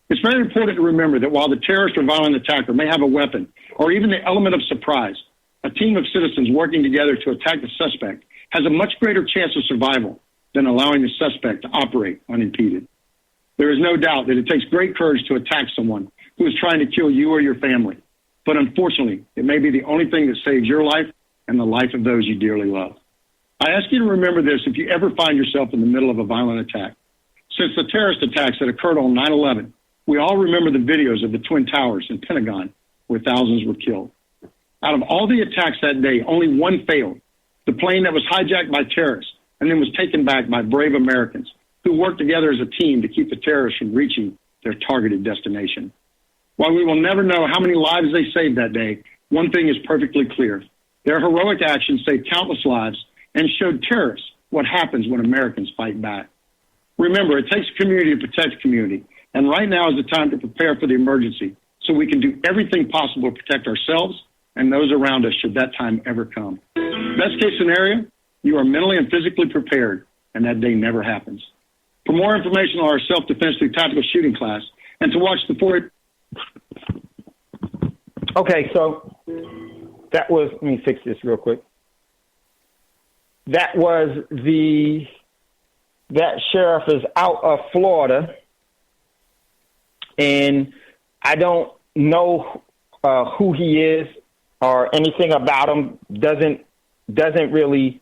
It's very important to remember that while the terrorist or violent attacker may have a weapon or even the element of surprise, a team of citizens working together to attack the suspect has a much greater chance of survival than allowing the suspect to operate unimpeded. There is no doubt that it takes great courage to attack someone who is trying to kill you or your family. But unfortunately, it may be the only thing that saves your life and the life of those you dearly love. I ask you to remember this if you ever find yourself in the middle of a violent attack. Since the terrorist attacks that occurred on 9/11, we all remember the videos of the Twin Towers and Pentagon where thousands were killed. Out of all the attacks that day, only one failed. The plane that was hijacked by terrorists and then was taken back by brave Americans who worked together as a team to keep the terrorists from reaching their targeted destination. While we will never know how many lives they saved that day, one thing is perfectly clear. Their heroic actions saved countless lives and showed terrorists what happens when Americans fight back. Remember, it takes a community to protect a community, and right now is the time to prepare for the emergency so we can do everything possible to protect ourselves and those around us should that time ever come. Best case scenario, you are mentally and physically prepared, and that day never happens. For more information on our self-defense through tactical shooting class and to watch the 4... Okay, so that was, let me fix this real quick. That was that sheriff is out of Florida, and I don't know who he is or anything about him. Doesn't really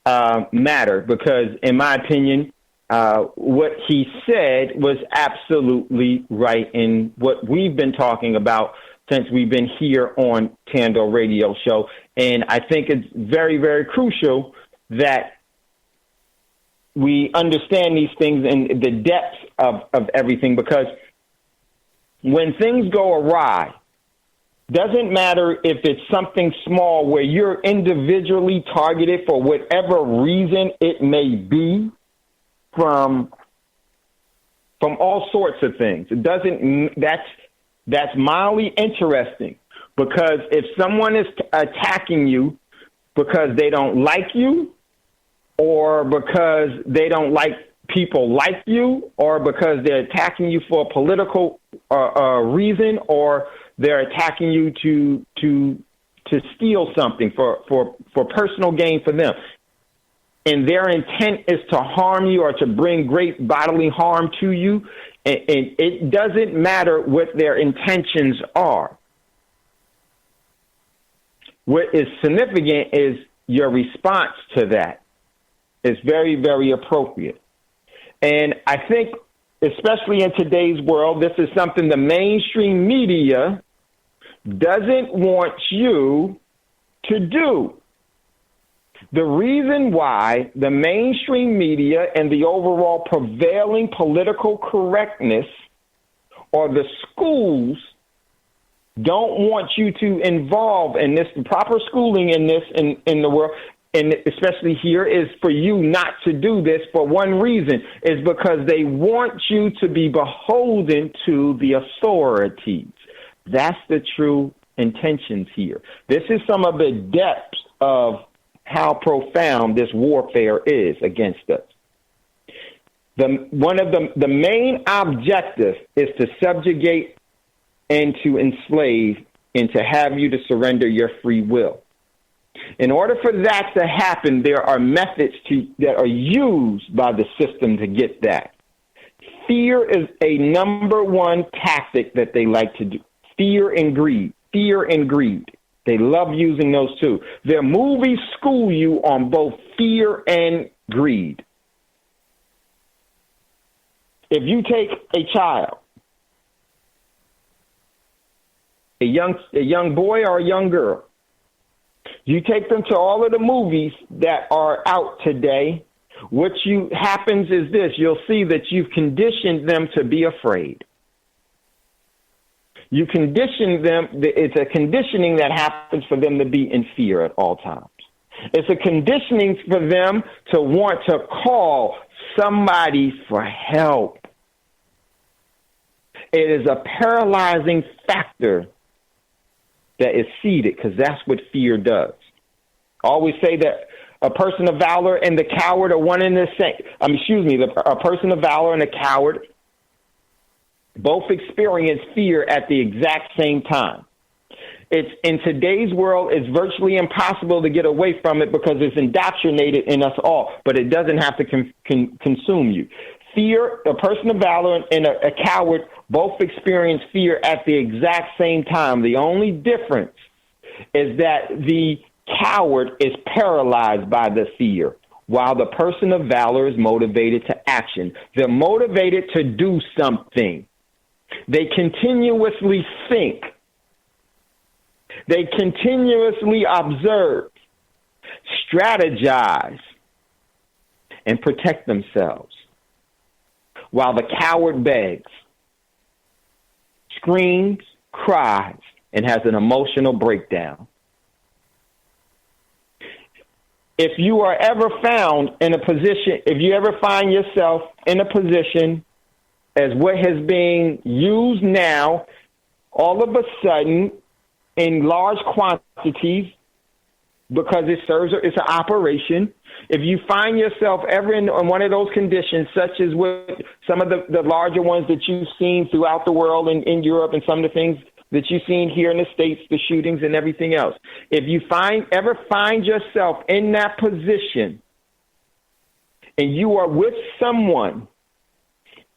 matter, because in my opinion, what he said was absolutely right in what we've been talking about since we've been here on Thando Radio Show. And I think it's very, very crucial that we understand these things and the depths of everything, because when things go awry, doesn't matter if it's something small where you're individually targeted for whatever reason it may be, from all sorts of things. It doesn't. That's mildly interesting, because if someone is attacking you because they don't like you, or because they don't like people like you, or because they're attacking you for a political reason, or they're attacking you to steal something for personal gain for them, and their intent is to harm you or to bring great bodily harm to you, and it doesn't matter what their intentions are. What is significant is your response to that is very, very appropriate. And I think, especially in today's world, this is something the mainstream media doesn't want you to do. The reason why the mainstream media and the overall prevailing political correctness, or the schools, don't want you to involve in this, proper schooling in this, in the world, and especially here, is for you not to do this for one reason, is because they want you to be beholden to the authorities. That's the true intentions here. This is some of the depths of how profound this warfare is against us. One of the main objectives is to subjugate and to enslave and to have you to surrender your free will. In order for that to happen, there are methods that are used by the system to get that. Fear is a number one tactic that they like to do. Fear and greed. Fear and greed. They love using those two. Their movies school you on both fear and greed. If you take a child, a young boy or a young girl, you take them to all of the movies that are out today, what happens is this: you'll see that you've conditioned them to be afraid. You condition them. It's a conditioning that happens for them to be in fear at all times. It's a conditioning for them to want to call somebody for help. It is a paralyzing factor that is seated, because that's what fear does. I always say that a person of valor and the coward are one and the same. A person of valor and a coward both experience fear at the exact same time. It's in today's world, it's virtually impossible to get away from it because it's indoctrinated in us all, but it doesn't have to consume you. Fear, a person of valor and a coward both experience fear at the exact same time. The only difference is that the coward is paralyzed by the fear, while the person of valor is motivated to action. They're motivated to do something. They continuously think. They continuously observe, strategize, and protect themselves, while the coward begs, screams, cries, and has an emotional breakdown. If you are ever found in a position, if you ever find yourself in a position as what has been used now, all of a sudden in large quantities because it's an operation. If you find yourself ever in one of those conditions, such as with some of the larger ones that you've seen throughout the world in Europe and some of the things that you've seen here in the States, the shootings and everything else, if you ever find yourself in that position and you are with someone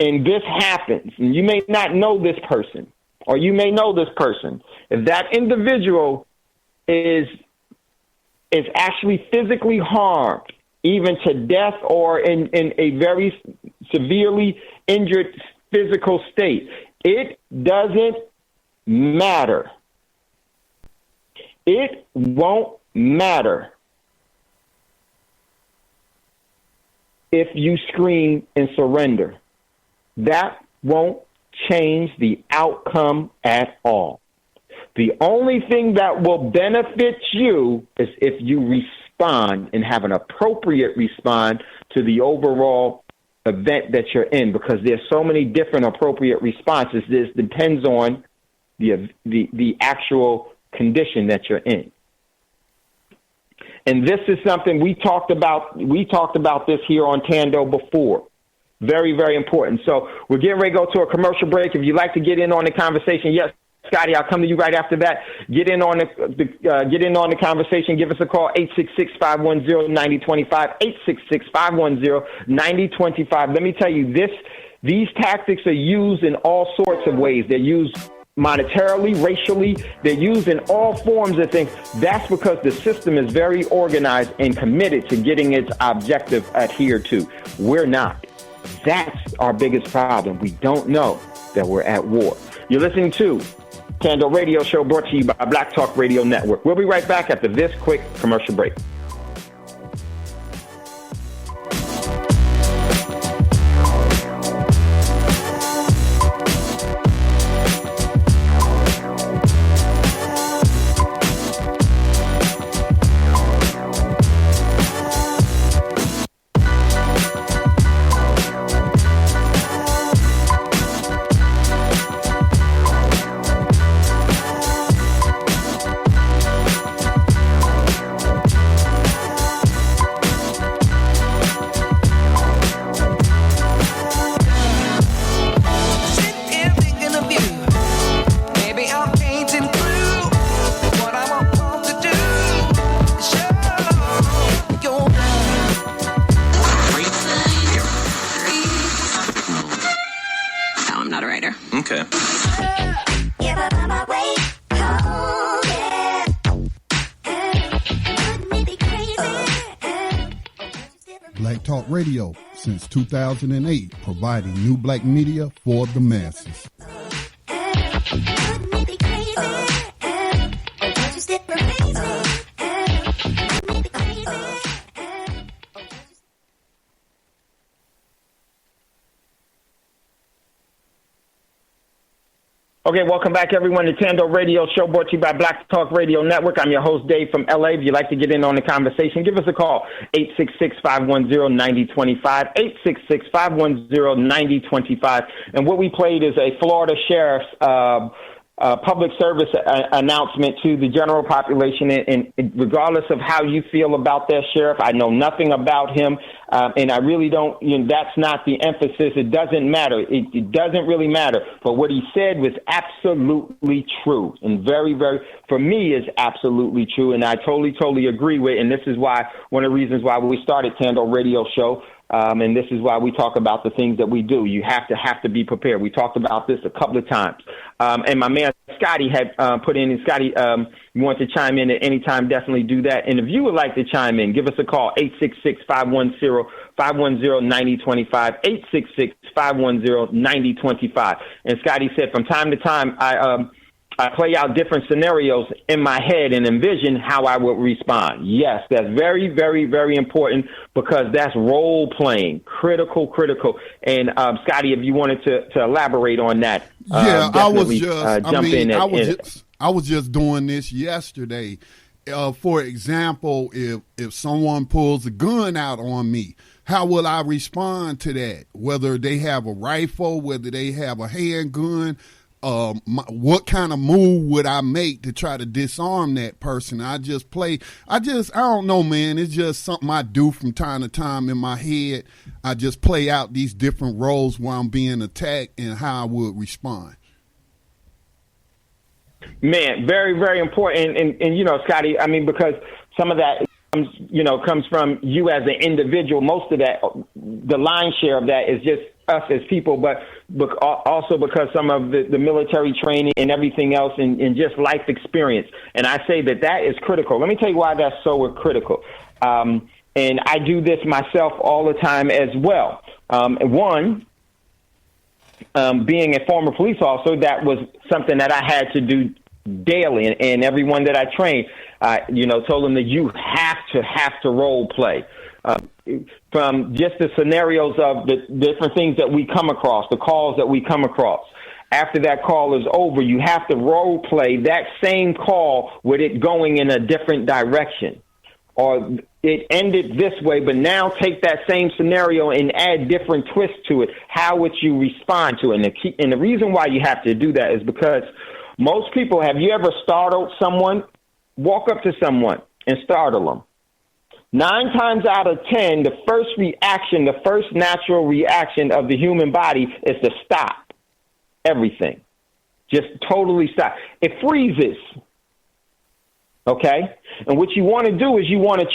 and this happens, and you may not know this person, or you may know this person, if that individual is actually physically harmed, even to death or in a very severely injured physical state, it doesn't matter. It won't matter if you scream and surrender. That won't change the outcome at all. The only thing that will benefit you is if you respond and have an appropriate response to the overall event that you're in, because there's so many different appropriate responses. This depends on the actual condition that you're in. And this is something we talked about. We talked about this here on Thando before. Very, very important. So we're getting ready to go to a commercial break. If you'd like to get in on the conversation, yes, Scotty, I'll come to you right after that. Get in on the conversation. Give us a call, 866-510-9025, 866-510-9025. Let me tell you, these tactics are used in all sorts of ways. They're used monetarily, racially. They're used in all forms of things. That's because the system is very organized and committed to getting its objective adhered to. We're not. That's our biggest problem. We don't know that we're at war. You're listening to Thando Radio Show, brought to you by Black Talk Radio Network. We'll be right back after this quick commercial break. Radio since 2008, providing new black media for the masses. Okay, welcome back, everyone, to Thando Radio Show, brought to you by Black Talk Radio Network. I'm your host, Dave, from LA. If you'd like to get in on the conversation, give us a call, 866-510-9025, 866-510-9025. And what we played is a Florida sheriff's public service announcement to the general population. And regardless of how you feel about that sheriff, I know nothing about him. And I really don't, that's not the emphasis. It doesn't matter. It doesn't really matter. But what he said was absolutely true, and very, very, for me, is absolutely true. And I totally agree with. And this is why, one of the reasons why we started Thando Radio Show. And this is why we talk about the things that we do. You have to be prepared. We talked about this a couple of times. And my man Scotty had put in, and Scotty, you want to chime in at any time, definitely do that. And if you would like to chime in, give us a call, 866-510-9025, 866-510-9025. And Scotty said, from time to time, I play out different scenarios in my head and envision how I would respond. Yes, that's very, very, very important, because that's role playing, critical. And Scotty, if you wanted to elaborate on that, I was just doing this yesterday. For example, if someone pulls a gun out on me, how will I respond to that? Whether they have a rifle, whether they have a handgun. what kind of move would I make to try to disarm that person? I don't know, man. It's just something I do from time to time in my head. I just play out these different roles while I'm being attacked and how I would respond. Man, very, very important. And you know, Scotty, I mean, because some of that, comes from you as an individual. Most of that, the lion's share of that is just us as people, but also because some of the military training and everything else and just life experience. And I say that is critical. Let me tell you why that's so critical. And I do this myself all the time as well. Being a former police officer, that was something that I had to do daily, and everyone that I trained, told them that you have to role play. From just the scenarios of the different things that we come across, the calls that we come across. After that call is over, you have to role play that same call with it going in a different direction. Or it ended this way, but now take that same scenario and add different twists to it. How would you respond to it? And the reason why you have to do that is because most people, have you ever startled someone? Walk up to someone and startle them. 9 times out of 10, the first natural reaction of the human body is to stop everything. Just totally stop. It freezes. Okay? And what you want to do is you want to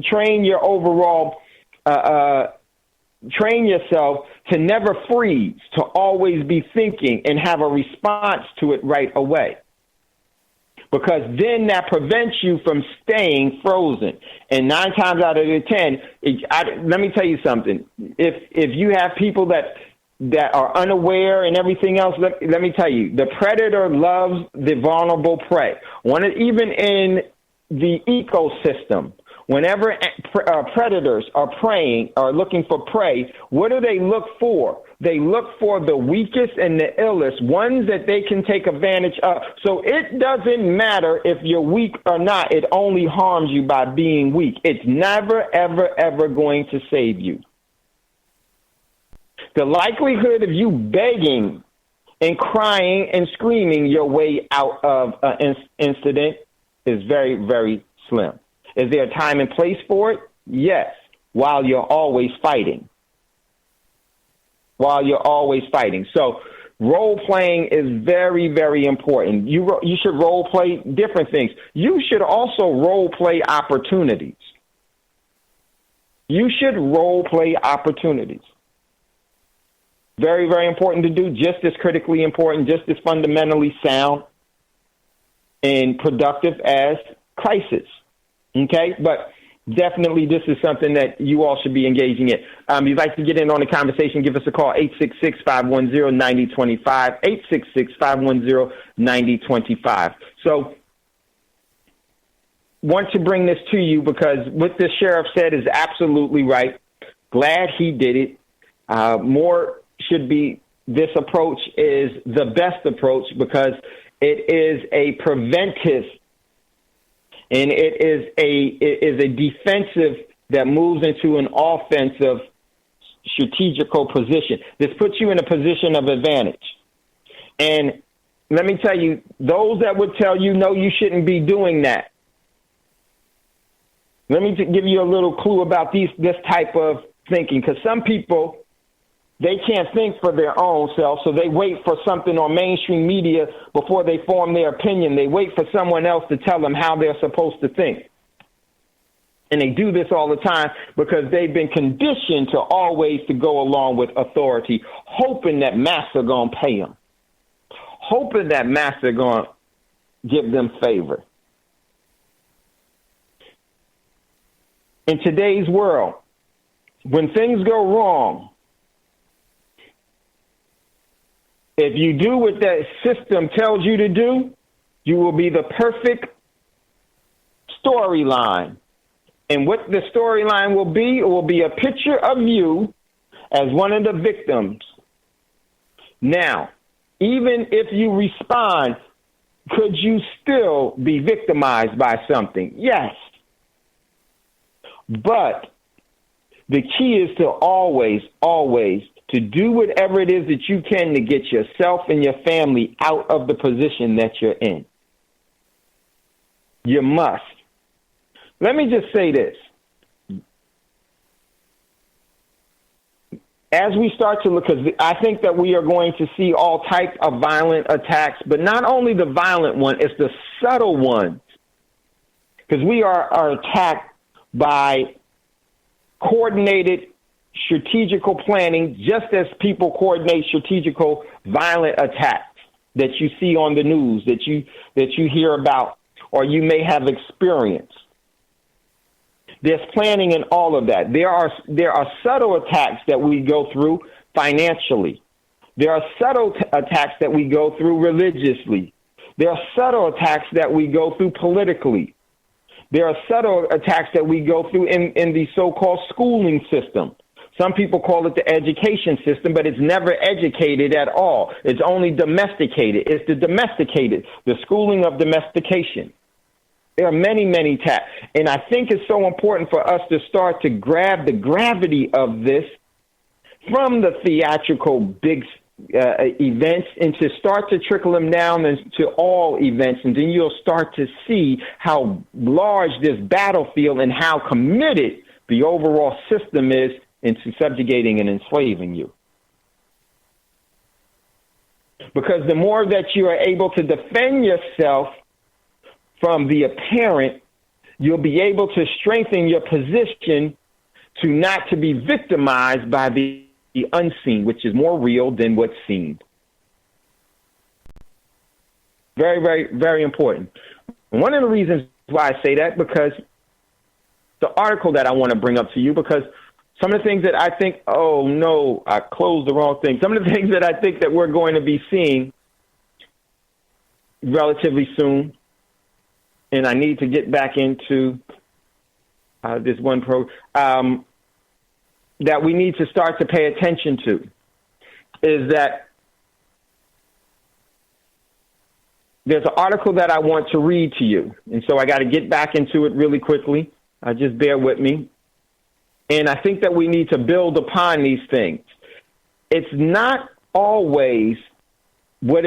train your overall, train yourself to never freeze, to always be thinking and have a response to it right away. Because then that prevents you from staying frozen. And 9 times out of the 10, let me tell you something. If you have people that are unaware and everything else, let me tell you, the predator loves the vulnerable prey. Even in the ecosystem, whenever predators are preying or looking for prey, what do they look for? They look for the weakest and the illest, ones that they can take advantage of. So it doesn't matter if you're weak or not. It only harms you by being weak. It's never, ever, ever going to save you. The likelihood of you begging and crying and screaming your way out of an incident is very, very slim. Is there a time and place for it? Yes, while you're always fighting. So role-playing is very, very important. You should role-play different things. You should also role-play opportunities. Very, very important to do, just as critically important, just as fundamentally sound and productive as crisis. Okay? But definitely this is something that you all should be engaging in. If you'd like to get in on the conversation, give us a call, 866-510-9025, 866-510-9025. So want to bring this to you because what the sheriff said is absolutely right. Glad he did it. More should be, this approach is the best approach because it is a preventive and it is a defensive that moves into an offensive strategical position. This puts you in a position of advantage. And let me tell you, those that would tell you, no, you shouldn't be doing that. Let me give you a little clue about this type of thinking, because some people, they can't think for their own self, so they wait for something on mainstream media before they form their opinion. They wait for someone else to tell them how they're supposed to think. And they do this all the time because they've been conditioned to always to go along with authority, hoping that master going to pay them, hoping that master going to give them favor. In today's world, when things go wrong, if you do what that system tells you to do, you will be the perfect storyline. And what the storyline will be, it will be a picture of you as one of the victims. Now, even if you respond, could you still be victimized by something? Yes. But the key is to always to do whatever it is that you can to get yourself and your family out of the position that you're in. You must. Let me just say this. As we start to look, because I think that we are going to see all types of violent attacks, but not only the violent one, it's the subtle ones. Because we are attacked by coordinated strategical planning, just as people coordinate strategical violent attacks that you see on the news, that you hear about, or you may have experienced. There's planning in all of that. There are subtle attacks that we go through financially. There are subtle attacks that we go through religiously. There are subtle attacks that we go through politically. There are subtle attacks that we go through in the so-called schooling system. Some people call it the education system, but it's never educated at all. It's only domesticated. It's the schooling of domestication. There are many, many attacks. And I think it's so important for us to start to grab the gravity of this from the theatrical big events and to start to trickle them down into all events. And then you'll start to see how large this battlefield and how committed the overall system is into subjugating and enslaving you. Because the more that you are able to defend yourself from the apparent, you'll be able to strengthen your position to not to be victimized by the unseen, which is more real than what's seen. Very, very, very important. One of the reasons why I say that, because the article that I want to bring up to you, because some of the things that I think, oh no, I closed the wrong thing. Some of the things that I think that we're going to be seeing relatively soon, and I need to get back into this one program, that we need to start to pay attention to, is that there's an article that I want to read to you. And so I got to get back into it really quickly. Just bear with me. And I think that we need to build upon these things. It's not always what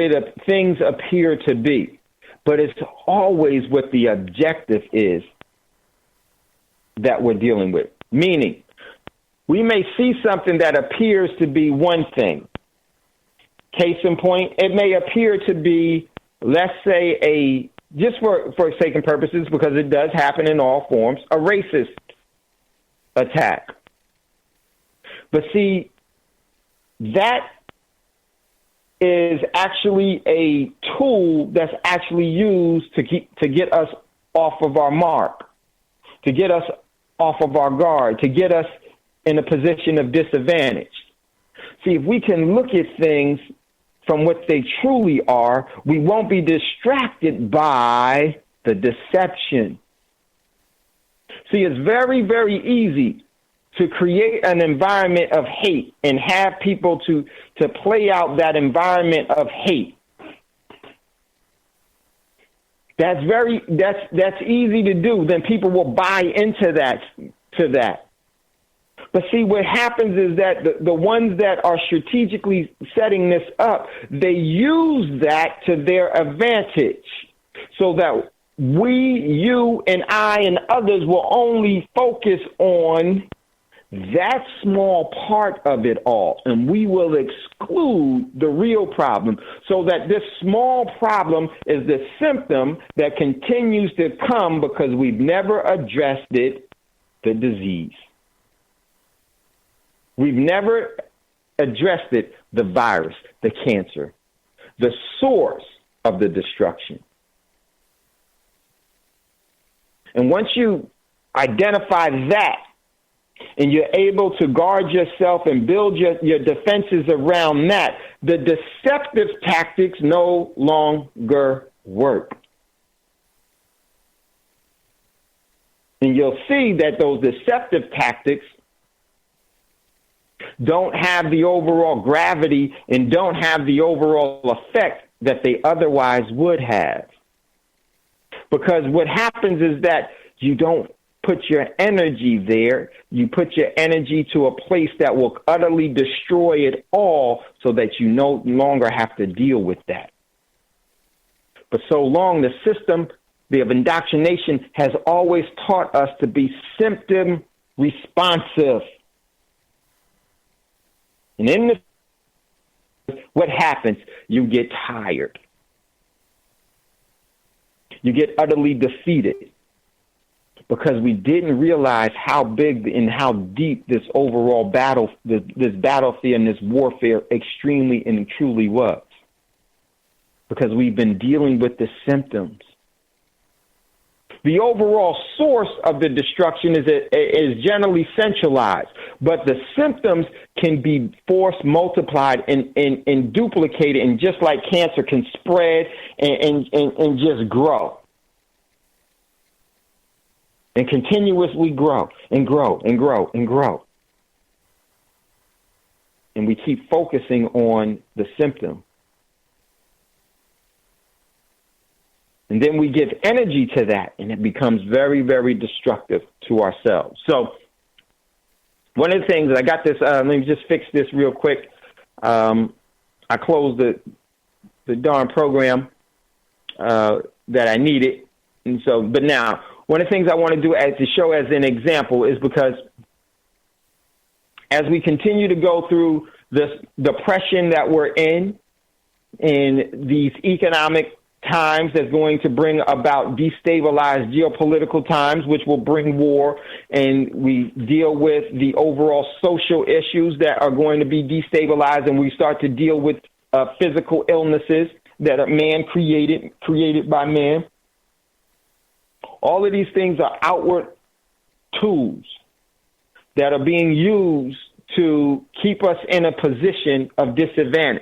things appear to be, but it's always what the objective is that we're dealing with. Meaning, we may see something that appears to be one thing. Case in point, it may appear to be, let's say, just for sake and purposes, because it does happen in all forms, a racist attack. But see, that is actually a tool that's actually used to get us off of our mark, to get us off of our guard, to get us in a position of disadvantage. See, if we can look at things from what they truly are, we won't be distracted by the deception. See, it's very, very easy to create an environment of hate and have people to play out that environment of hate. That's easy to do. Then people will buy into that. But see, what happens is that the ones that are strategically setting this up, they use that to their advantage, so that we, you, and I, and others will only focus on that small part of it all, and we will exclude the real problem, so that this small problem is the symptom that continues to come because we've never addressed it, the disease. We've never addressed it, the virus, the cancer, the source of the destruction. And once you identify that, and you're able to guard yourself and build your defenses around that, the deceptive tactics no longer work. And you'll see that those deceptive tactics don't have the overall gravity and don't have the overall effect that they otherwise would have. Because what happens is that you don't put your energy there. You put your energy to a place that will utterly destroy it all so that you no longer have to deal with that. For so long, the system of indoctrination has always taught us to be symptom responsive. And in what happens? You get tired. You get utterly defeated because we didn't realize how big and how deep this overall battle, this battlefield and this warfare extremely and truly was. Because we've been dealing with the symptoms. The overall source of the destruction is generally centralized, but the symptoms can be force multiplied and duplicated, and just like cancer can spread and just grow. And continuously grow and grow and grow and grow. And we keep focusing on the symptom. And then we give energy to that, and it becomes very, very destructive to ourselves. So one of the things, I got this, let me just fix this real quick. I closed the darn program that I needed. And so, but now, one of the things I want to do to show as an example is because as we continue to go through this depression that we're in these economic times that's going to bring about destabilized geopolitical times, which will bring war, and we deal with the overall social issues that are going to be destabilized, and we start to deal with physical illnesses that are man created by man. All of these things are outward tools that are being used to keep us in a position of disadvantage.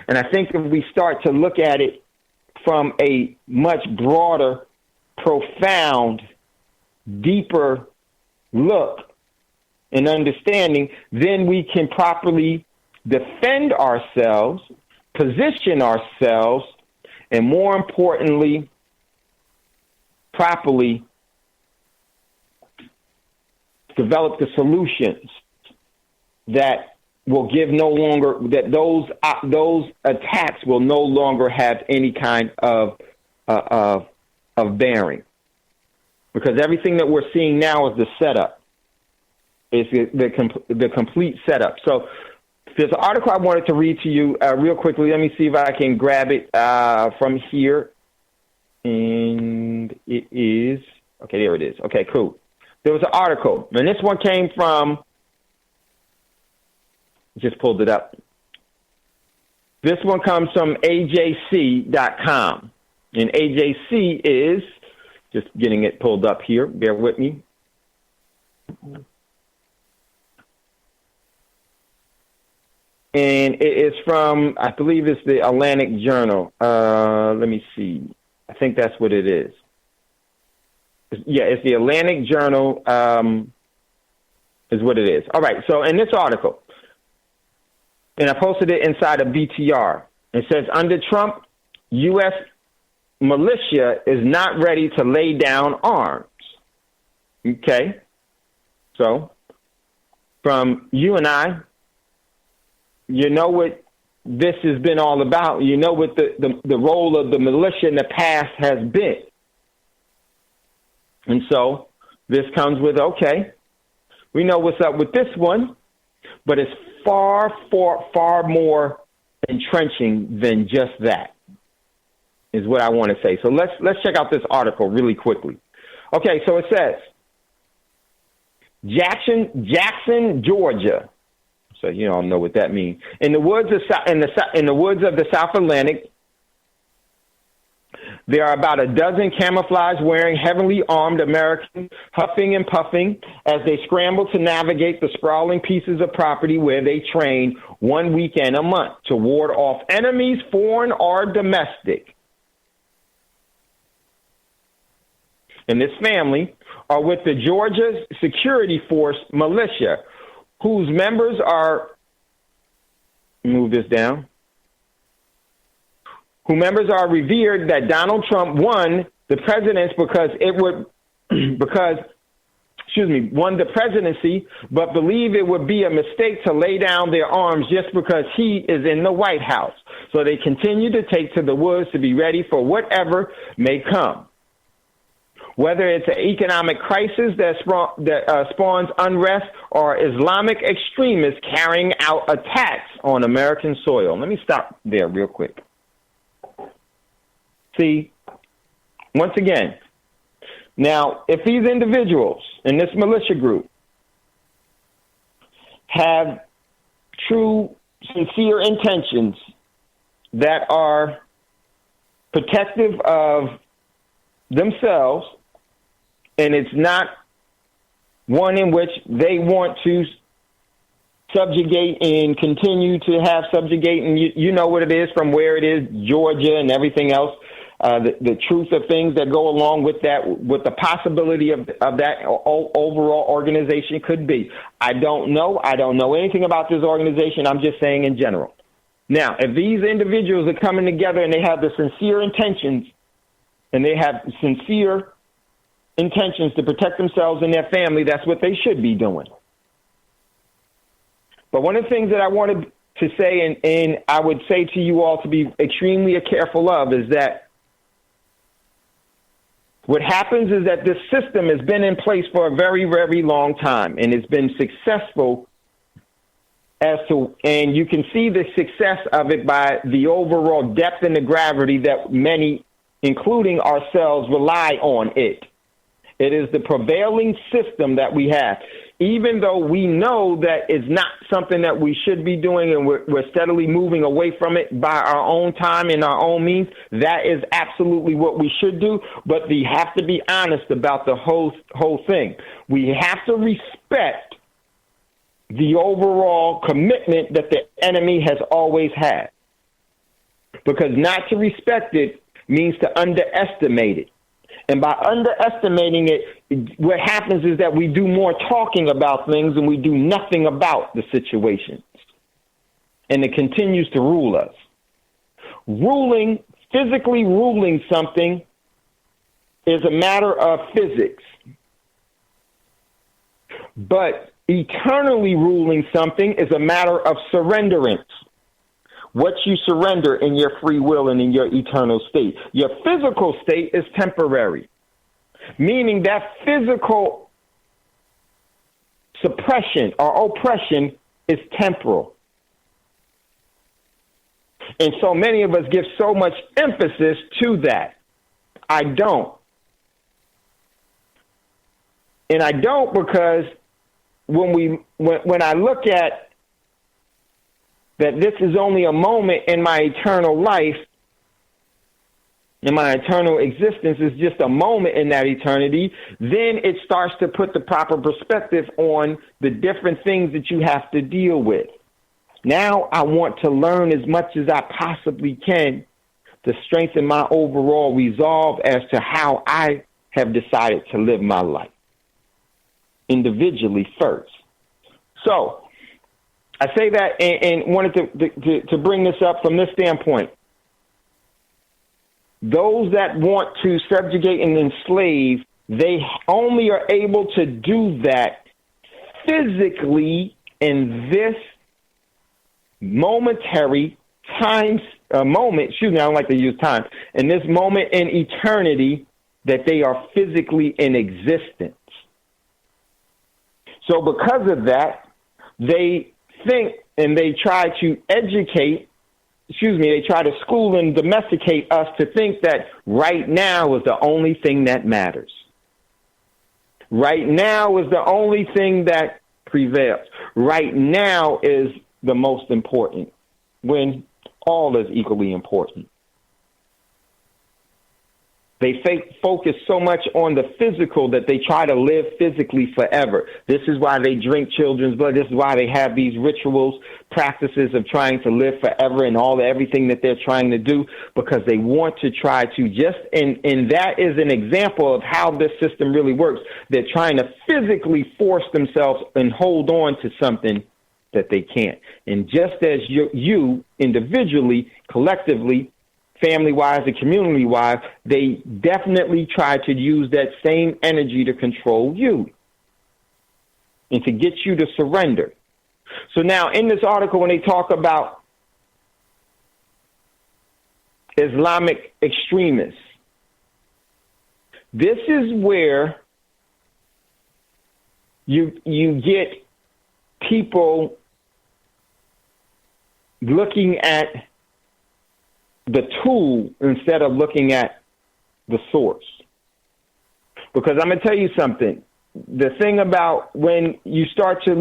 And I think if we start to look at it from a much broader, profound, deeper look and understanding, then we can properly defend ourselves, position ourselves, and more importantly, properly develop the solutions that will give that those attacks will no longer have any kind of bearing, because everything that we're seeing now is the setup. It's the complete setup. So there's an article I wanted to read to you real quickly. Let me see if I can grab it from here. And it is, okay, there it is. Okay, cool. There was an article, and this one came from, just pulled it up. This one comes from AJC.com. And AJC is, just getting it pulled up here, bear with me. And it is from, I believe it's the Atlantic Journal. Let me see. I think that's what it is. Yeah, it's the Atlantic Journal is what it is. All right, so in this article, and I posted it inside of BTR, it says, under Trump, U.S. militia is not ready to lay down arms. Okay? So, from you and I, you know what this has been all about. You know what the role of the militia in the past has been. And so this comes with, okay, we know what's up with this one, but it's far more entrenching than just that, is what I want to say. So let's check out this article really quickly. Okay, so it says, Jackson, Georgia. So you all know what that means. In the woods of the South Atlantic, there are about a dozen camouflage-wearing, heavily armed Americans huffing and puffing as they scramble to navigate the sprawling pieces of property where they train 1 weekend a month to ward off enemies, foreign or domestic. And this family are with the Georgia Security Force militia, whose members are, move this down, who members are revered that Donald Trump won the presidency because won the presidency, but believe it would be a mistake to lay down their arms just because he is in the White House. So they continue to take to the woods to be ready for whatever may come. Whether it's an economic crisis that spawns unrest or Islamic extremists carrying out attacks on American soil. Let me stop there real quick. See, once again, now, if these individuals in this militia group have true, sincere intentions that are protective of themselves, and it's not one in which they want to subjugate and continue to have subjugating, you know what it is from where it is, Georgia and everything else. The truth of things that go along with that, with the possibility of that overall organization could be. I don't know anything about this organization. I'm just saying in general. Now, if these individuals are coming together and they have the sincere intentions and they have sincere intentions to protect themselves and their family, that's what they should be doing. But one of the things that I wanted to say, and I would say to you all to be extremely careful of, is that what happens is that this system has been in place for a very, very long time, and it's been successful and you can see the success of it by the overall depth and the gravity that many, including ourselves, rely on it. It is the prevailing system that we have. Even though we know that it's not something that we should be doing and we're steadily moving away from it by our own time and our own means, that is absolutely what we should do. But we have to be honest about the whole thing. We have to respect the overall commitment that the enemy has always had. Because not to respect it means to underestimate it. And by underestimating it, what happens is that we do more talking about things and we do nothing about the situations. And it continues to rule us. Physically ruling something is a matter of physics. But eternally ruling something is a matter of surrenderance. What you surrender in your free will and in your eternal state. Your physical state is temporary, meaning that physical suppression or oppression is temporal. And so many of us give so much emphasis to that. I don't. And I don't because when I look at that this is only a moment in my eternal life, in my eternal existence is just a moment in that eternity, then it starts to put the proper perspective on the different things that you have to deal with. Now I want to learn as much as I possibly can to strengthen my overall resolve as to how I have decided to live my life, individually first. So, I say that and wanted to bring this up from this standpoint. Those that want to subjugate and enslave, they only are able to do that physically in this momentary time, I don't like to use time, in this moment in eternity that they are physically in existence. So because of that, they think and they try to they try to school and domesticate us to think that right now is the only thing that matters. Right now is the only thing that prevails. Right now is the most important, when all is equally important. They focus so much on the physical that they try to live physically forever. This is why they drink children's blood. This is why they have these rituals, practices of trying to live forever and everything that they're trying to do, because they want to try to and that is an example of how this system really works. They're trying to physically force themselves and hold on to something that they can't. And just as you individually, collectively, family-wise and community-wise, they definitely try to use that same energy to control you. and to get you to surrender. So now in this article, when they talk about Islamic extremists, this is where you get people looking at the tool instead of looking at the source. Because I'm going to tell you something. The thing about when you start to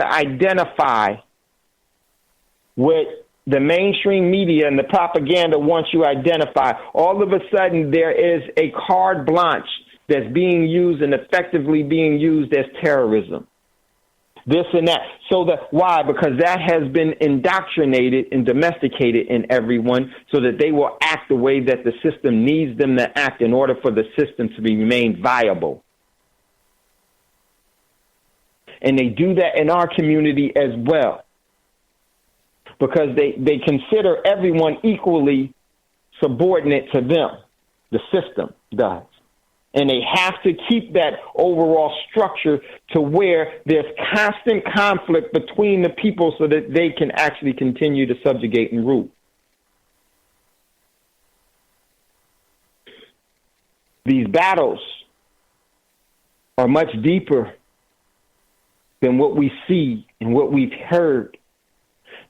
identify what the mainstream media and the propaganda wants you to identify, all of a sudden there is a carte blanche that's being used and effectively being used as terrorism. This and that. Why? Because that has been indoctrinated and domesticated in everyone so that they will act the way that the system needs them to act in order for the system to remain viable. And they do that in our community as well, because they consider everyone equally subordinate to them. The system does. And they have to keep that overall structure to where there's constant conflict between the people so that they can actually continue to subjugate and rule. These battles are much deeper than what we see and what we've heard.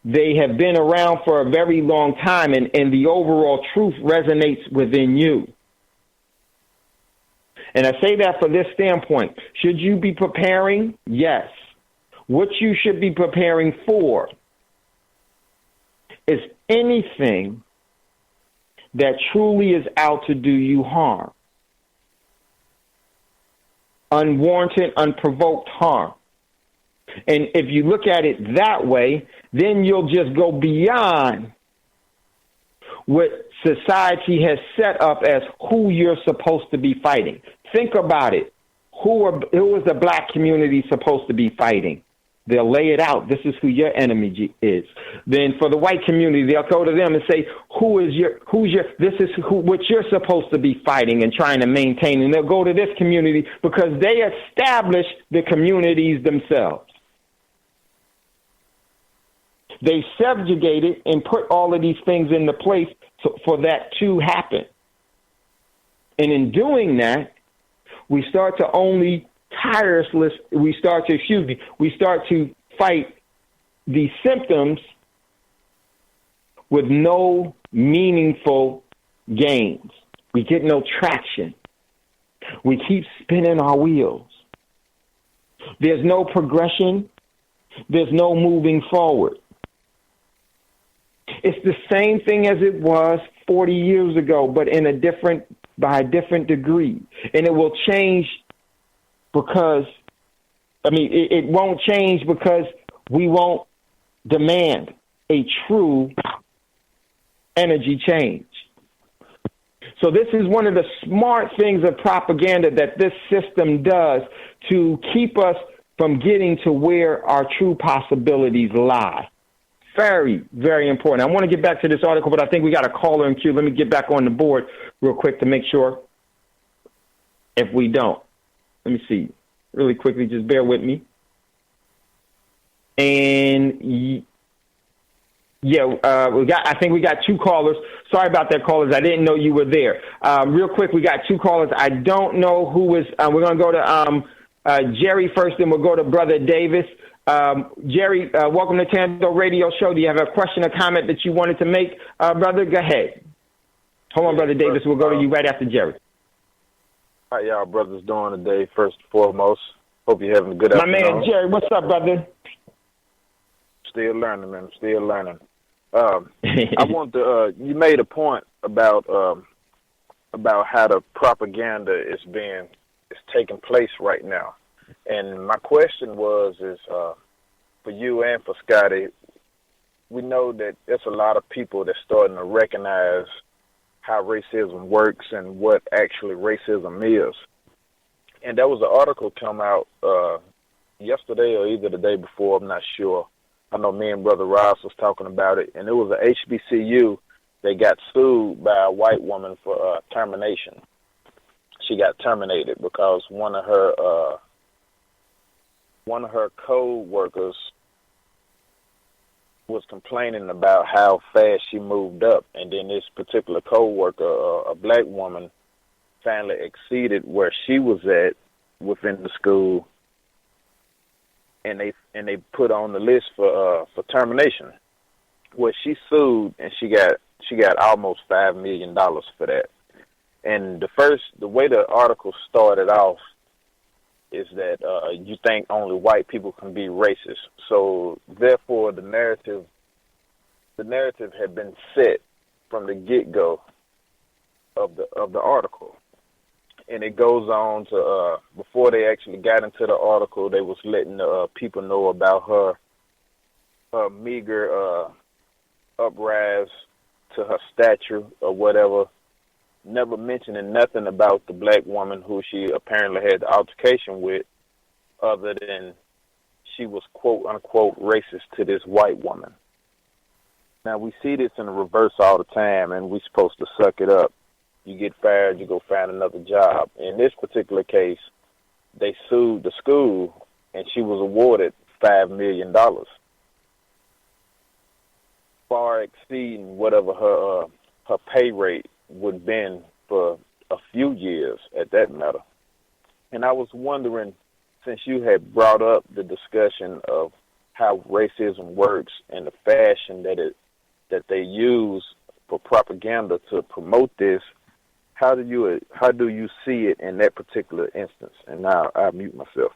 They have been around for a very long time, and the overall truth resonates within you. And I say that for this standpoint. Should you be preparing? Yes. What you should be preparing for is anything that truly is out to do you harm. Unwarranted, unprovoked harm. And if you look at it that way, then you'll just go beyond what society has set up as who you're supposed to be fighting. Think about it. Who is the black community supposed to be fighting? They'll lay it out. This is who your enemy is. Then for the white community, they'll go to them and say, this is what you're supposed to be fighting and trying to maintain. And they'll go to this community because they establish the communities themselves. They subjugated and put all of these things into place for that to happen. And in doing that, we start to fight these symptoms with no meaningful gains. We get no traction. We keep spinning our wheels. There's no progression. There's no moving forward. It's the same thing as it was 40 years ago, but by a different degree. And it will change it won't change because we won't demand a true energy change. So this is one of the smart things of propaganda that this system does to keep us from getting to where our true possibilities lie. Very, very important. I want to get back to this article, but I think we got a caller in queue. Let me get back on the board real quick to make sure. If we don't, let me see really quickly. Just bear with me. And I think we got two callers. Sorry about that, callers. I didn't know you were there. Real quick, we got two callers. I don't know who is. We're going to go to Jerry first, and we'll go to Brother Davis. Jerry, welcome to Thando Radio Show. Do you have a question or comment that you wanted to make, brother? Go ahead. Hold on, Brother Davis. We'll go to you right after Jerry. How y'all brothers doing today, first and foremost? Hope you're having a good afternoon. My man, Jerry, what's up, brother? Still learning, man. Still learning. I want to, you made a point about how the propaganda is taking place right now. And my question is for you and for Scotty, we know that there's a lot of people that's starting to recognize how racism works and what actually racism is. And there was an article come out yesterday or either the day before, I'm not sure. I know me and Brother Ross was talking about it, and it was a HBCU that got sued by a white woman for termination. She got terminated because one of her one of her co-workers was complaining about how fast she moved up, and then this particular co-worker, a black woman, finally exceeded where she was at within the school, and they put on the list for termination. Well, she sued, and she got almost $5 million for that. And the way the article started off is that you think only white people can be racist. So therefore, the narrative had been set from the get-go of the article. And it goes on to before they actually got into the article, they was letting people know about her meager uprise to her stature or whatever, never mentioning nothing about the black woman who she apparently had the altercation with, other than she was quote unquote racist to this white woman. Now we see this in the reverse all the time, and we're supposed to suck it up. You get fired, you go find another job. In this particular case, they sued the school, and she was awarded $5 million, far exceeding whatever her pay rate would have been for a few years at that matter. And I was wondering, since you had brought up the discussion of how racism works and the fashion that they use for propaganda to promote this, how do you see it in that particular instance? And now I'll mute myself.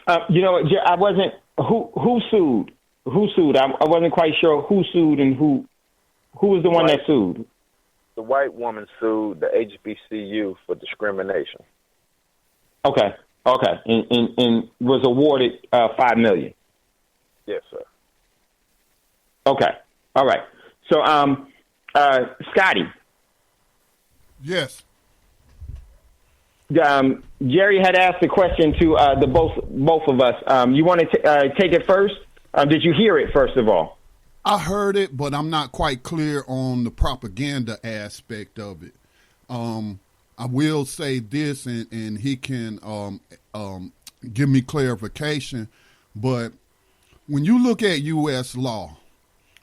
I wasn't who sued. Who sued? I wasn't quite sure who sued and who was the one that sued. The white woman sued the HBCU for discrimination. Okay, and was awarded $5 million. Yes, sir. Okay, all right. So, Scotty. Yes. Jerry had asked a question to the both of us. You want to take it first? Did you hear it first of all? I heard it, but I'm not quite clear on the propaganda aspect of it. I will say this, and he can give me clarification. But when you look at U.S. law,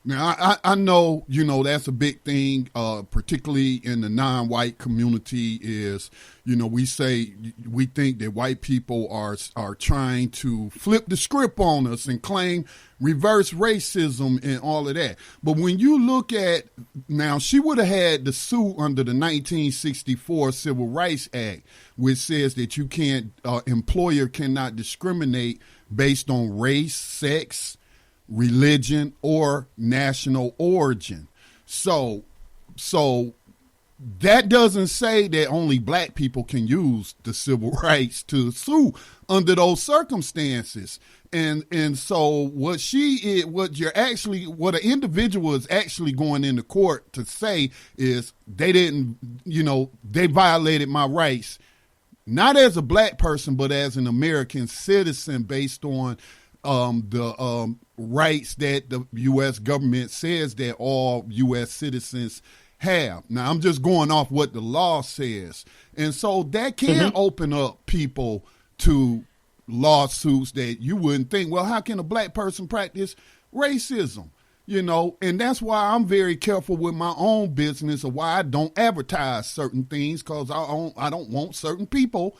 now I know that's a big thing, particularly in the non-white community. Is we think that white people are trying to flip the script on us and claim reverse racism and all of that. But when you look at now, she would have had to sue under the 1964 Civil Rights Act, which says that you can't employer cannot discriminate based on race, sex, religion, or national origin. So that doesn't say that only black people can use the civil rights to sue under those circumstances. And so what an individual is actually going into court to say is they violated my rights, not as a black person, but as an American citizen based on the rights that the U.S. government says that all U.S. citizens have. Now, I'm just going off what the law says. And so that can open up people to lawsuits that you wouldn't think, well, how can a black person practice racism? And that's why I'm very careful with my own business, or why I don't advertise certain things, because I don't want certain people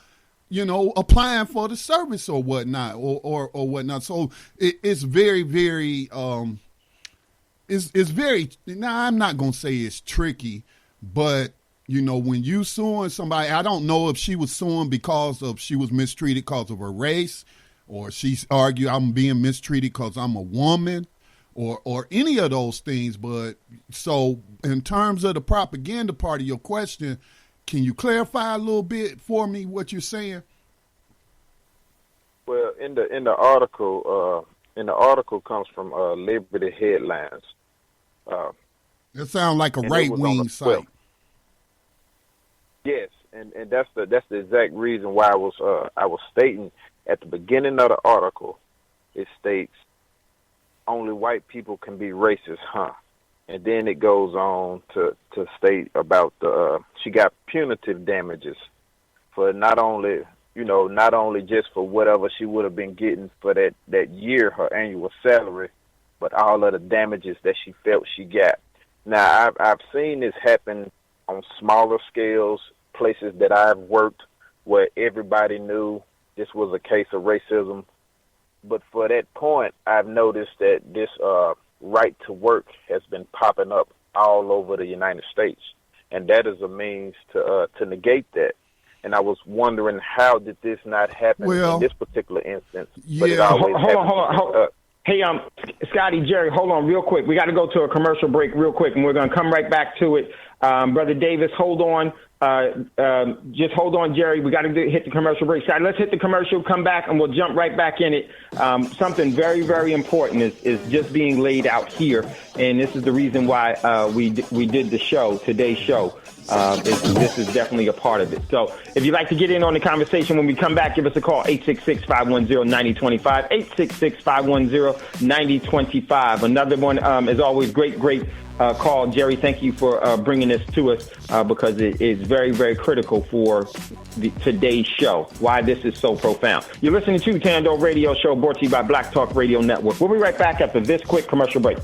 applying for the service or whatnot, or whatnot. So it's very, very, it's very, now I'm not going to say it's tricky, but, when you suing somebody, I don't know if she was suing because she was mistreated because of her race, or she's argued I'm being mistreated because I'm a woman, or any of those things. But so in terms of the propaganda part of your question, can you clarify a little bit for me what you're saying? Well, in the article comes from Liberty Headlines. It sounds like a right-wing site. Yes, and that's the exact reason why I was stating at the beginning of the article. It states only white people can be racist, huh? And then it goes on to state about she got punitive damages for not only not only just for whatever she would have been getting for that year, her annual salary, but all of the damages that she felt she got. Now, I've seen this happen on smaller scales, places that I've worked where everybody knew this was a case of racism. But for that point, I've noticed that this right to work has been popping up all over the United States, and that is a means to negate that. And I was wondering, how did this not happen in this particular instance? Yeah. But it always Hold on. Hey, Scotty, Jerry, hold on real quick. We got to go to a commercial break real quick, and we're going to come right back to it. Brother Davis, hold on. Just hold on, Jerry. We got to hit the commercial break. Scotty, let's hit the commercial, come back, and we'll jump right back in it. Something very, very important is just being laid out here, and this is the reason why we did the show, today's show. This is definitely a part of it. So if you'd like to get in on the conversation when we come back, give us a call, 866-510-9025, 866-510-9025. Another one, as always, great call. Jerry, thank you for bringing this to us because it is very, very critical for today's show, why this is so profound. You're listening to Thando Radio Show, brought to you by Black Talk Radio Network. We'll be right back after this quick commercial break.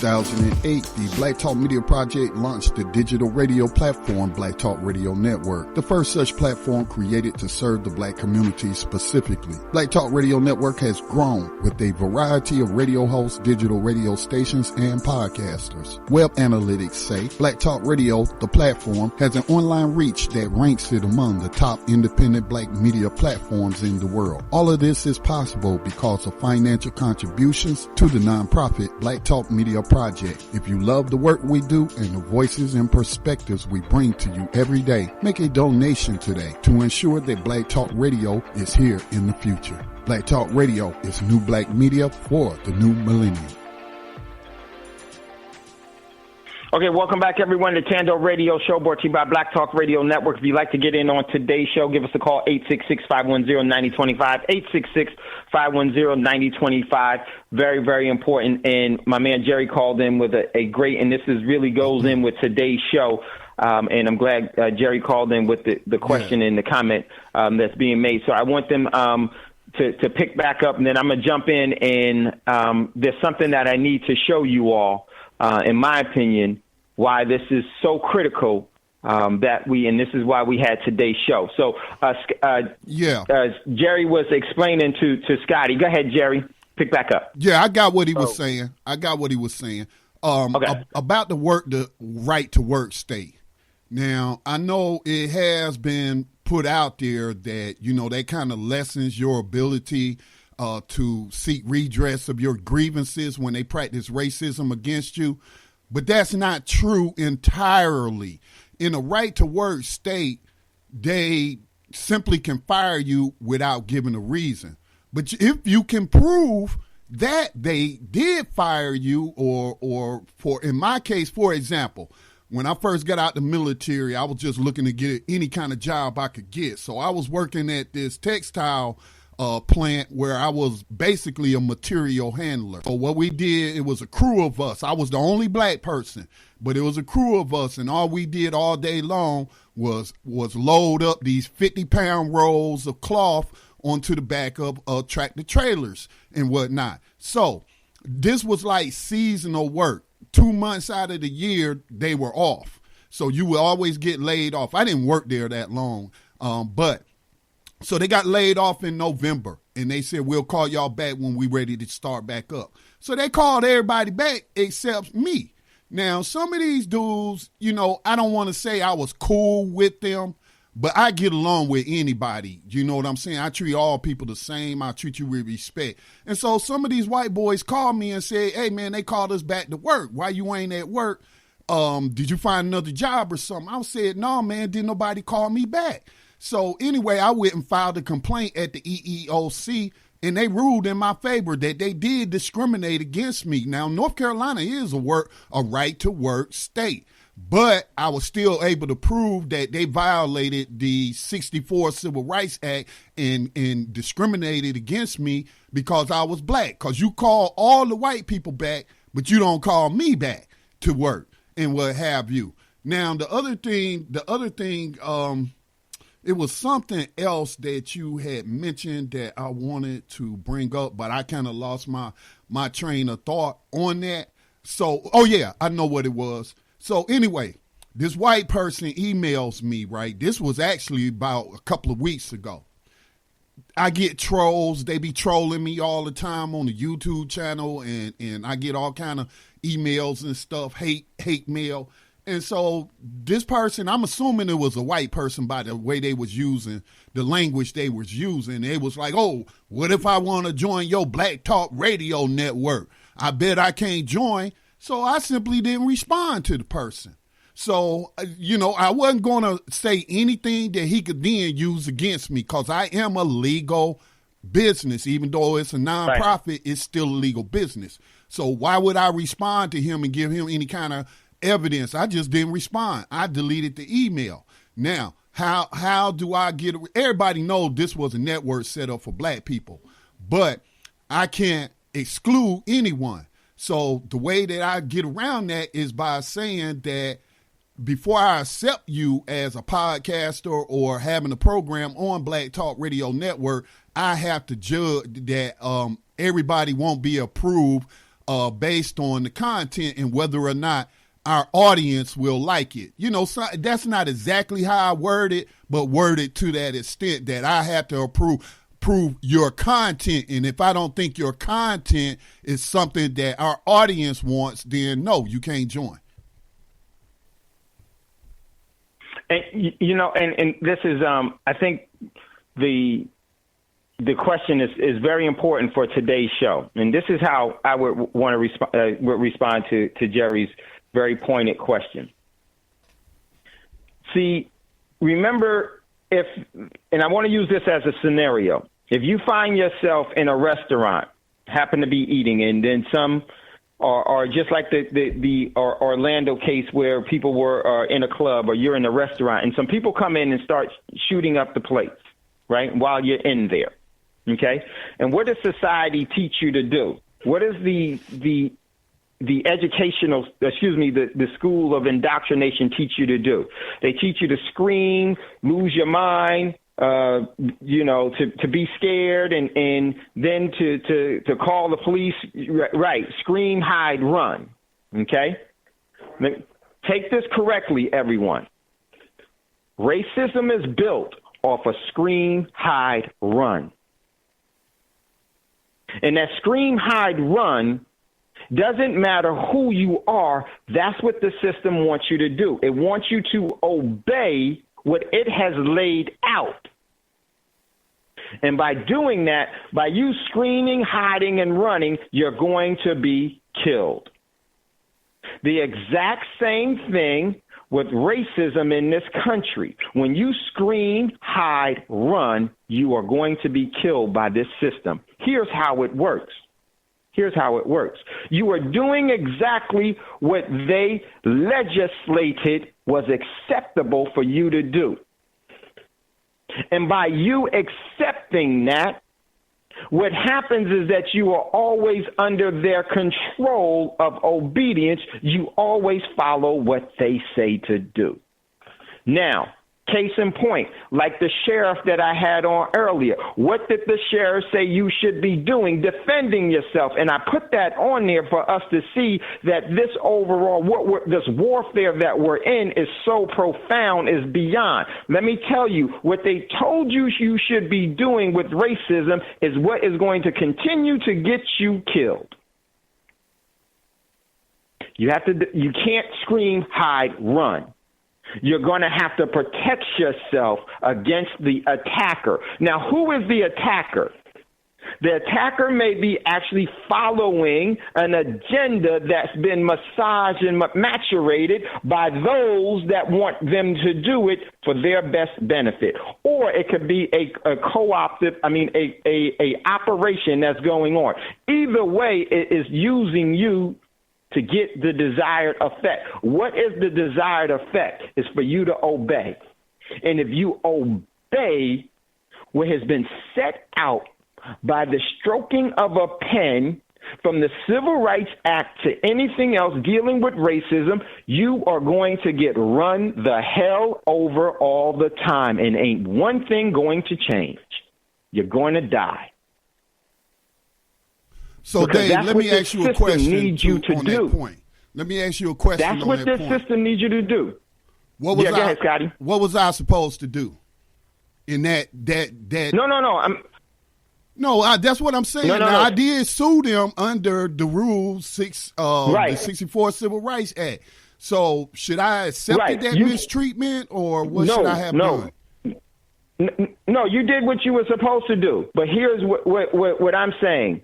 2008, the Black Talk Media Project launched the digital radio platform Black Talk Radio Network, the first such platform created to serve the black community specifically. Black Talk Radio Network has grown with a variety of radio hosts, digital radio stations, and podcasters. Web analytics say Black Talk Radio, the platform, has an online reach that ranks it among the top independent black media platforms in the world. All of this is possible because of financial contributions to the nonprofit Black Talk Media Project. If you love the work we do and the voices and perspectives we bring to you every day, make a donation today to ensure that Black Talk Radio is here in the future. Black Talk Radio is new black media for the new millennium. Okay, welcome back, everyone, to Thando Radio Show, brought to you by Black Talk Radio Network. If you'd like to get in on today's show, give us a call, 866-510-9025, 866-510-9025. Very, very important. And my man Jerry called in with a great, and this is really goes in with today's show. And I'm glad Jerry called in with the question and the comment that's being made. So I want them to pick back up, and then I'm going to jump in, and there's something that I need to show you all. In my opinion, why this is so critical and this is why we had today's show. So, Jerry was explaining to Scotty. Go ahead, Jerry. Pick back up. Yeah, I got what he was saying. Okay. About the right to work state. Now, I know it has been put out there that, that kind of lessens your ability to seek redress of your grievances when they practice racism against you. But that's not true entirely. In a right to work state, they simply can fire you without giving a reason. But if you can prove that they did fire you, or in my case, for example, when I first got out the military, I was just looking to get any kind of job I could get. So I was working at this textile plant where I was basically a material handler. So what we did, it was a crew of us. I was the only black person, but it was a crew of us, and all we did all day long was load up these 50-pound rolls of cloth onto the back of tractor trailers and whatnot. So this was like seasonal work. 2 months out of the year, they were off. So you would always get laid off. I didn't work there that long, so they got laid off in November, and they said, we'll call y'all back when we're ready to start back up. So they called everybody back except me. Now, some of these dudes, I don't want to say I was cool with them, but I get along with anybody. You know what I'm saying? I treat all people the same. I treat you with respect. And so some of these white boys called me and said, hey, man, they called us back to work. Why you ain't at work? Did you find another job or something? I said, no, man, didn't nobody call me back. So anyway, I went and filed a complaint at the EEOC and they ruled in my favor that they did discriminate against me. Now, North Carolina is a right to work state, but I was still able to prove that they violated the 64 Civil Rights Act and discriminated against me because I was black. Because you call all the white people back, but you don't call me back to work and what have you. Now, the other thing, it was something else that you had mentioned that I wanted to bring up, but I kind of lost my train of thought on that. So, oh yeah, I know what it was. So anyway, this white person emails me, right? This was actually about a couple of weeks ago. I get trolls. They be trolling me all the time on the YouTube channel, and I get all kind of emails and stuff, hate mail. And so this person, I'm assuming it was a white person by the way they was using, the language they was using. It was like, oh, what if I want to join your Black Talk Radio network? I bet I can't join. So I simply didn't respond to the person. So, I wasn't going to say anything that he could then use against me because I am a legal business. Even though it's a nonprofit, right, it's still a legal business. So why would I respond to him and give him any kind of evidence? I just didn't respond. I deleted the email. Now, how do I get it? Everybody knows this was a network set up for black people, but I can't exclude anyone. So the way that I get around that is by saying that before I accept you as a podcaster or having a program on Black Talk Radio Network, I have to judge that everybody won't be approved based on the content and whether or not our audience will like it. So that's not exactly how I word it, but word it to that extent that I have to prove your content. And if I don't think your content is something that our audience wants, then no, you can't join. And, and this is, I think the question is very important for today's show. And this is how I would want to respond to Jerry's very pointed question. See, remember and I want to use this as a scenario. If you find yourself in a restaurant, happen to be eating, and then some or just like the Orlando case where people were in a club or you're in a restaurant and some people come in and start shooting up the plates, right, while you're in there, okay? And what does society teach you to do? What is the school of indoctrination teach you to do? They teach you to scream, lose your mind, to be scared and then to call the police, right? Scream, hide, run. Okay. Take this correctly, everyone. Racism is built off of scream, hide, run. And that scream, hide, run doesn't matter who you are. That's what the system wants you to do. It wants you to obey what it has laid out. And by doing that, by you screaming, hiding, and running, you're going to be killed. The exact same thing with racism in this country. When you scream, hide, run, you are going to be killed by this system. Here's how it works. You are doing exactly what they legislated was acceptable for you to do. And by you accepting that, what happens is that you are always under their control of obedience. You always follow what they say to do. Now, case in point, like the sheriff that I had on earlier. What did the sheriff say you should be doing? Defending yourself. And I put that on there for us to see that this overall, this warfare that we're in is so profound, is beyond. Let me tell you, what they told you you should be doing with racism is what is going to continue to get you killed. You can't scream, hide, run. You're going to have to protect yourself against the attacker. Now, who is the attacker? The attacker may be actually following an agenda that's been massaged and maturated by those that want them to do it for their best benefit. Or it could be a operation that's going on. Either way, it is using you to get the desired effect. What is the desired effect? It's for you to obey. And if you obey what has been set out by the stroking of a pen, from the Civil Rights Act to anything else dealing with racism, you are going to get run the hell over all the time, and ain't one thing going to change. You're going to die. So, Dave, let me ask you a question on that point. Let me ask you a question on that point. That's what this system needs you to do. Go ahead, Scotty. What was I supposed to do in that? No, that's what I'm saying. I did sue them under the rules the 64 Civil Rights Act. So should I accept that mistreatment, or what should I have done? No, you did what you were supposed to do. But here's what I'm saying.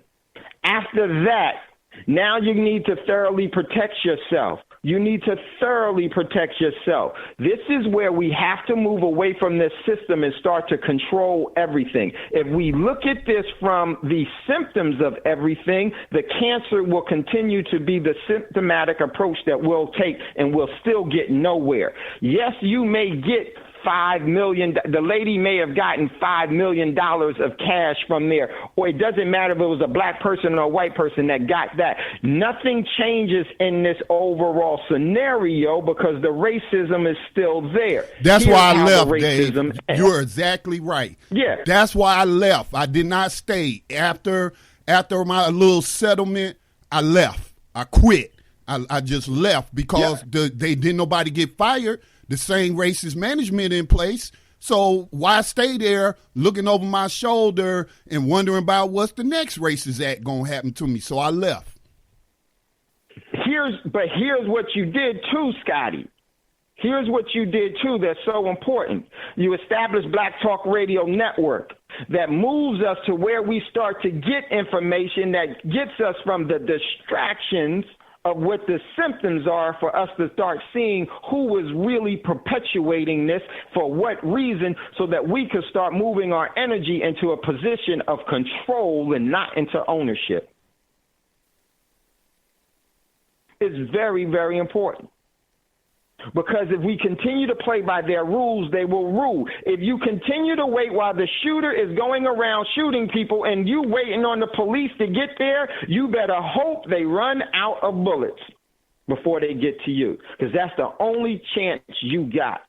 After that, now you need to thoroughly protect yourself. You need to thoroughly protect yourself. This is where we have to move away from this system and start to control everything. If we look at this from the symptoms of everything, the cancer will continue to be the symptomatic approach that we'll take, and we'll still get nowhere. Yes, you may get $5 million. The lady may have gotten $5 million of cash from there, or it doesn't matter if it was a black person or a white person that got that. Nothing changes in this overall scenario because the racism is still there. That's why I left, Dave. You're exactly right. Yeah. That's why I left. I did not stay. After my little settlement, I left. I quit. I just left because they didn't nobody get fired. The same racist management in place. So why stay there looking over my shoulder and wondering about what's the next racist act going to happen to me? So I left. Here's what you did too, Scotty. Here's what you did too that's so important. You established Black Talk Radio Network that moves us to where we start to get information that gets us from the distractions of what the symptoms are, for us to start seeing who is really perpetuating this, for what reason, so that we can start moving our energy into a position of control and not into ownership. It's very, very important. Because if we continue to play by their rules, they will rule. If you continue to wait while the shooter is going around shooting people and you waiting on the police to get there, you better hope they run out of bullets before they get to you, because that's the only chance you got.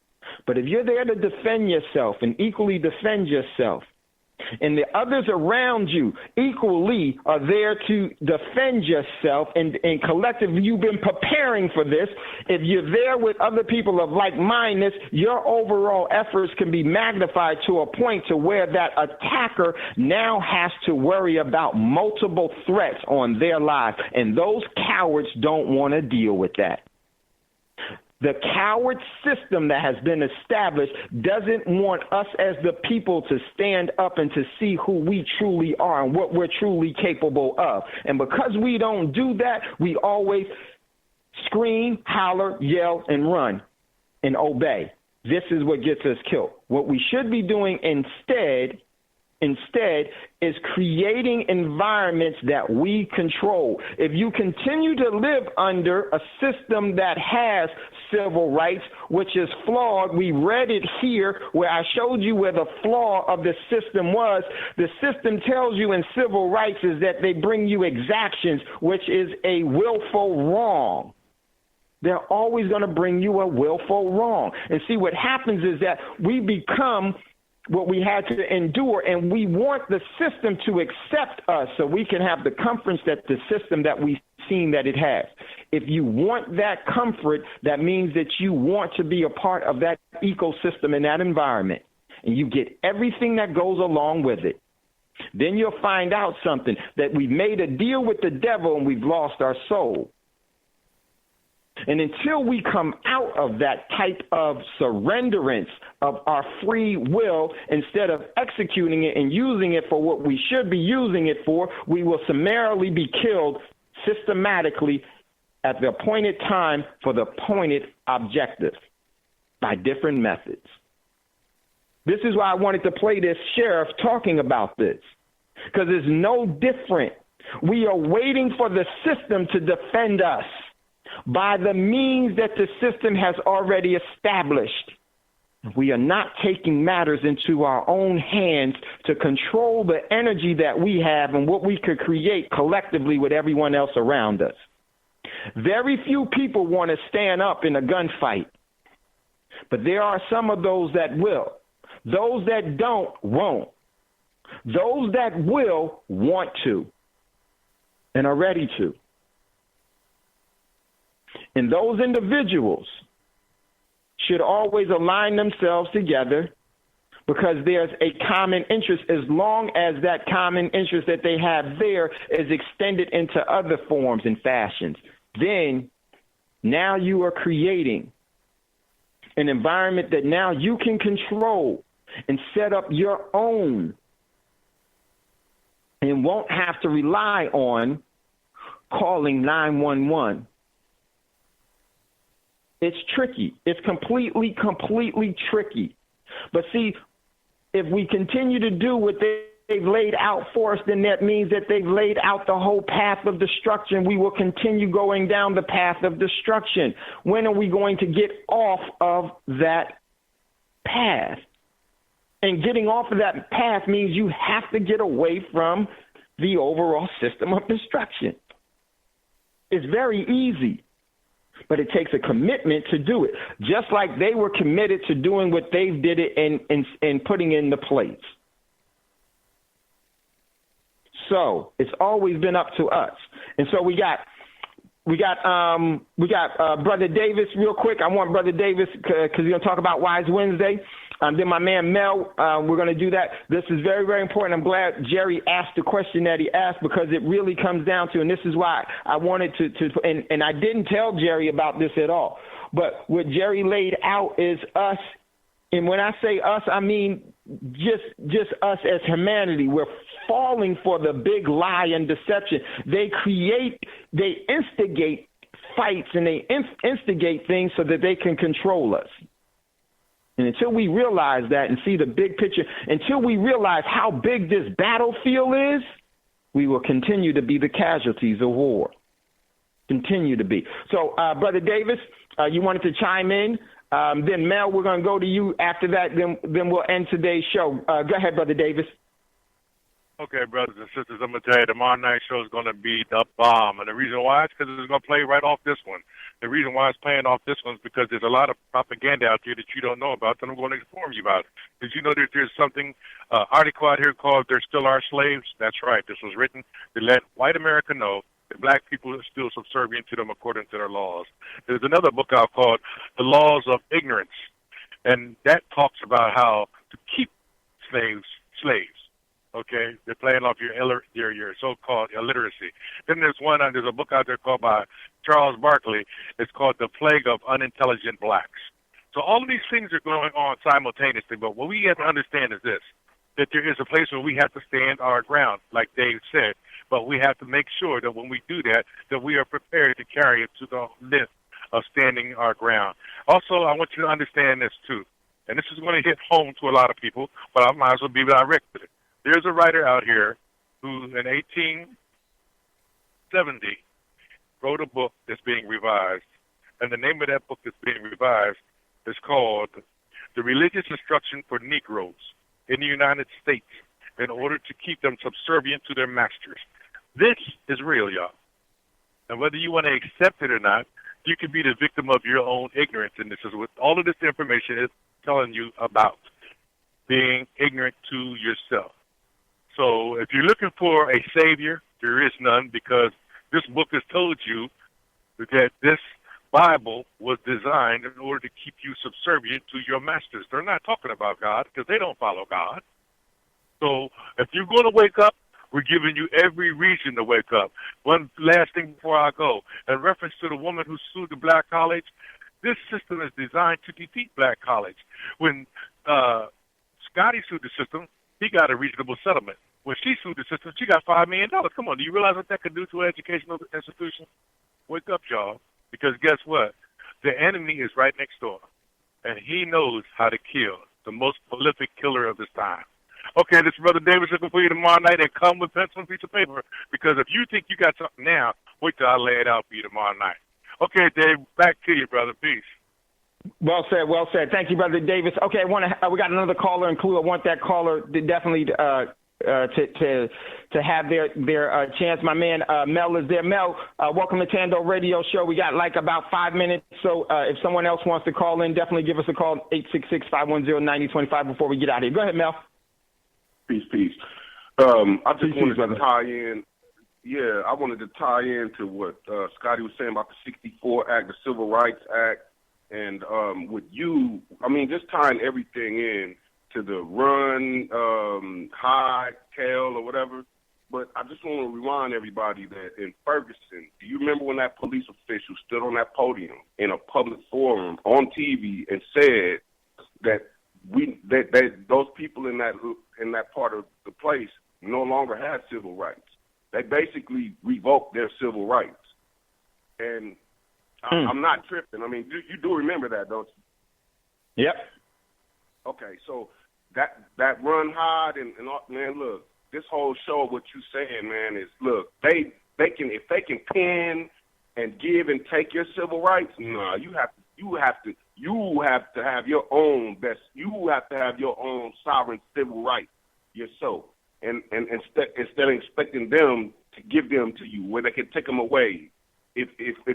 But if you're there to defend yourself and equally defend yourself, and the others around you equally are there to defend yourself, and collectively you've been preparing for this, if you're there with other people of like-mindedness, your overall efforts can be magnified to a point to where that attacker now has to worry about multiple threats on their lives, and those cowards don't want to deal with that. The coward system that has been established doesn't want us as the people to stand up and to see who we truly are and what we're truly capable of. And because we don't do that, we always scream, holler, yell, and run and obey. This is what gets us killed. What we should be doing instead is creating environments that we control. If you continue to live under a system that has civil rights, which is flawed, we read it here where I showed you where the flaw of the system was. The system tells you in civil rights is that they bring you exactions, which is a willful wrong. They're always going to bring you a willful wrong. And see, what happens is that we become what we had to endure, and we want the system to accept us so we can have the comforts that the system that we've seen that it has. If you want that comfort, that means that you want to be a part of that ecosystem and that environment, and you get everything that goes along with it. Then you'll find out something, that we've made a deal with the devil and we've lost our soul. And until we come out of that type of surrenderance of our free will, instead of executing it and using it for what we should be using it for, we will summarily be killed systematically at the appointed time for the appointed objective by different methods. This is why I wanted to play this sheriff talking about this, because it's no different. We are waiting for the system to defend us by the means that the system has already established. We are not taking matters into our own hands to control the energy that we have and what we could create collectively with everyone else around us. Very few people want to stand up in a gunfight, but there are some of those that will. Those that don't, won't. Those that will, want to, and are ready to. And those individuals should always align themselves together, because there's a common interest, as long as that common interest that they have there is extended into other forms and fashions. Then now you are creating an environment that now you can control and set up your own, and won't have to rely on calling 911. It's tricky. It's completely tricky. But see, if we continue to do what they've laid out for us, then that means that they've laid out the whole path of destruction. We will continue going down the path of destruction. When are we going to get off of that path? And getting off of that path means you have to get away from the overall system of destruction. It's very easy, but it takes a commitment to do it, just like they were committed to doing what they did it and putting in the place. So it's always been up to us. And so we got Brother Davis real quick. I want Brother Davis, because we're going to talk about Wise Wednesday. Then my man Mel, we're going to do that. This is very, very important. I'm glad Jerry asked the question that he asked, because it really comes down to, and this is why I wanted to and I didn't tell Jerry about this at all, but what Jerry laid out is us. And when I say us, I mean just us as humanity. We're falling for the big lie and deception. They instigate fights, and they instigate things so that they can control us. And until we realize that and see the big picture, until we realize how big this battlefield is, we will continue to be the casualties of war. Continue to be. So, Brother Davis, you wanted to chime in. Then, Mel, we're going to go to you after that. Then we'll end today's show. Go ahead, Brother Davis. Okay, brothers and sisters, I'm going to tell you, tomorrow night's show is going to be the bomb. And the reason why is because it's going to play right off this one. The reason why it's playing off this one is because there's a lot of propaganda out there that you don't know about that I'm going to inform you about. Did you know that there's something, article out here called There Still Are Slaves? That's right. This was written to let white America know that black people are still subservient to them according to their laws. There's another book out called The Laws of Ignorance, and that talks about how to keep slaves. Okay, they're playing off your so-called illiteracy. Then there's a book out there called by Charles Barkley. It's called The Plague of Unintelligent Blacks. So all of these things are going on simultaneously, but what we have to understand is this, that there is a place where we have to stand our ground, like Dave said, but we have to make sure that when we do that we are prepared to carry it to the length of standing our ground. Also, I want you to understand this too, and this is going to hit home to a lot of people, but I might as well be direct with it. There's a writer out here who, in 1870, wrote a book that's being revised. And the name of that book that's being revised is called The Religious Instruction for Negroes in the United States in order to keep them subservient to their masters. This is real, y'all. And whether you want to accept it or not, you can be the victim of your own ignorance. And this is what all of this information is telling you about, being ignorant to yourself. So if you're looking for a savior, there is none, because this book has told you that this Bible was designed in order to keep you subservient to your masters. They're not talking about God because they don't follow God. So if you're going to wake up We're giving you every reason to wake up. One last thing before I go. In reference to the woman who sued the black college, this system is designed to defeat black college. When Scotty sued the system, he got a reasonable settlement. When she sued the system, she got $5 million. Come on, do you realize what that could do to an educational institution? Wake up, y'all. Because guess what? The enemy is right next door, and he knows how to kill, the most prolific killer of his time. Okay, this is Brother Davis looking for you tomorrow night, and come with pencil and piece of paper, because if you think you got something now, wait till I lay it out for you tomorrow night. Okay, Dave, back to you, brother. Peace. Well said, well said. Thank you, Brother Davis. Okay, we got another caller in clue. I want that caller to definitely to have their chance. My man Mel is there. Mel, welcome to Thando Radio Show. We got like about 5 minutes, so if someone else wants to call in, definitely give us a call, 866-510-9025 before we get out of here. Go ahead, Mel. Peace. I just wanted to tie in. Yeah, I wanted to tie into what Scotty was saying about the 64 Act, the Civil Rights Act, and with you, I mean, just tying everything in to the run, hide, tell, or whatever. But I just want to remind everybody that in Ferguson, do you remember when that police official stood on that podium in a public forum on TV and said that those people in that part of the place no longer had civil rights? They basically revoked their civil rights. And I'm not tripping. I mean, you do remember that, don't you? Yep. Okay, so that run hard and man, look, this whole show, what you saying, man, is look, they can, if they can pin and give and take your civil rights, no, you have to have your own best. You have to have your own sovereign civil rights yourself, and instead of expecting them to give them to you, where they can take them away if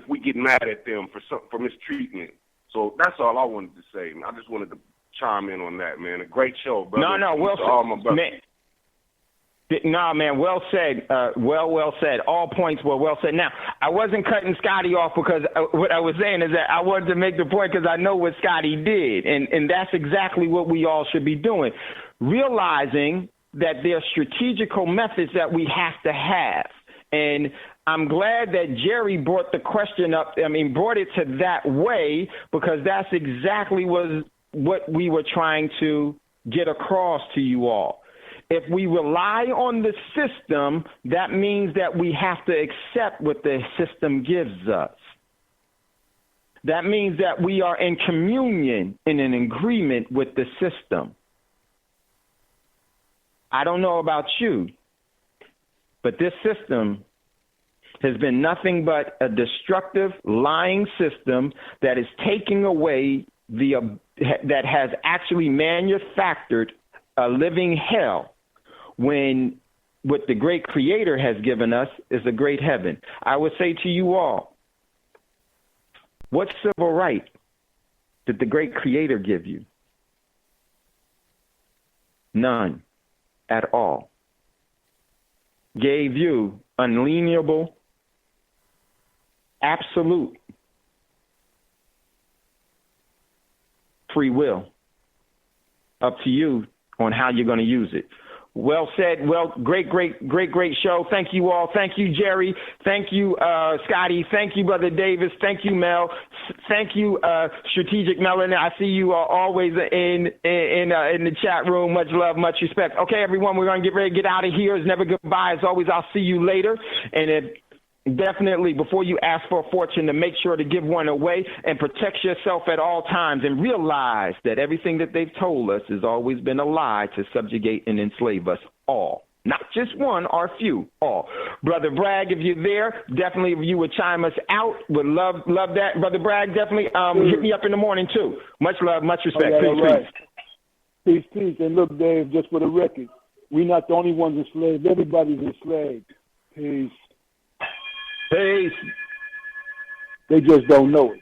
we get mad at them for mistreatment. So that's all I wanted to say. I just wanted to chime in on that, man. A great show, brother. No, well said, man. No, man, well said. Well said. All points were well said. Now, I wasn't cutting Scotty off because what I was saying is that I wanted to make the point because I know what Scotty did, and that's exactly what we all should be doing, realizing that there are strategical methods that we have to have. And I'm glad that Jerry brought the question up, brought it to that way, because that's exactly what we were trying to get across to you all. If we rely on the system, that means that we have to accept what the system gives us. That means that we are in communion, in an agreement with the system. I don't know about you, but this system has been nothing but a destructive, lying system that is taking away that has actually manufactured a living hell, when what the great Creator has given us is a great heaven. I would say to you all, what civil right did the great Creator give you? None at all. Gave you unalienable, absolute free will. Up to you on how you're going to use it. Well said. Well, great show. Thank you all. Thank you, Jerry. Thank you, Scotty. Thank you, Brother Davis. Thank you, Mel. Thank you, Strategic Melon. I see you always in the chat room. Much love, much respect. Okay, everyone, we're going to get ready to get out of here. It's never goodbye. As always, I'll see you later. And definitely, before you ask for a fortune, to make sure to give one away and protect yourself at all times, and realize that everything that they've told us has always been a lie to subjugate and enslave us all. Not just one or a few, all. Brother Bragg, if you're there, definitely if you would chime us out, would love that. Brother Bragg, definitely hit me up in the morning too. Much love, much respect. Okay, peace. And look, Dave, just for the record, we're not the only ones enslaved. Everybody's enslaved. Peace. Peace. They just don't know it.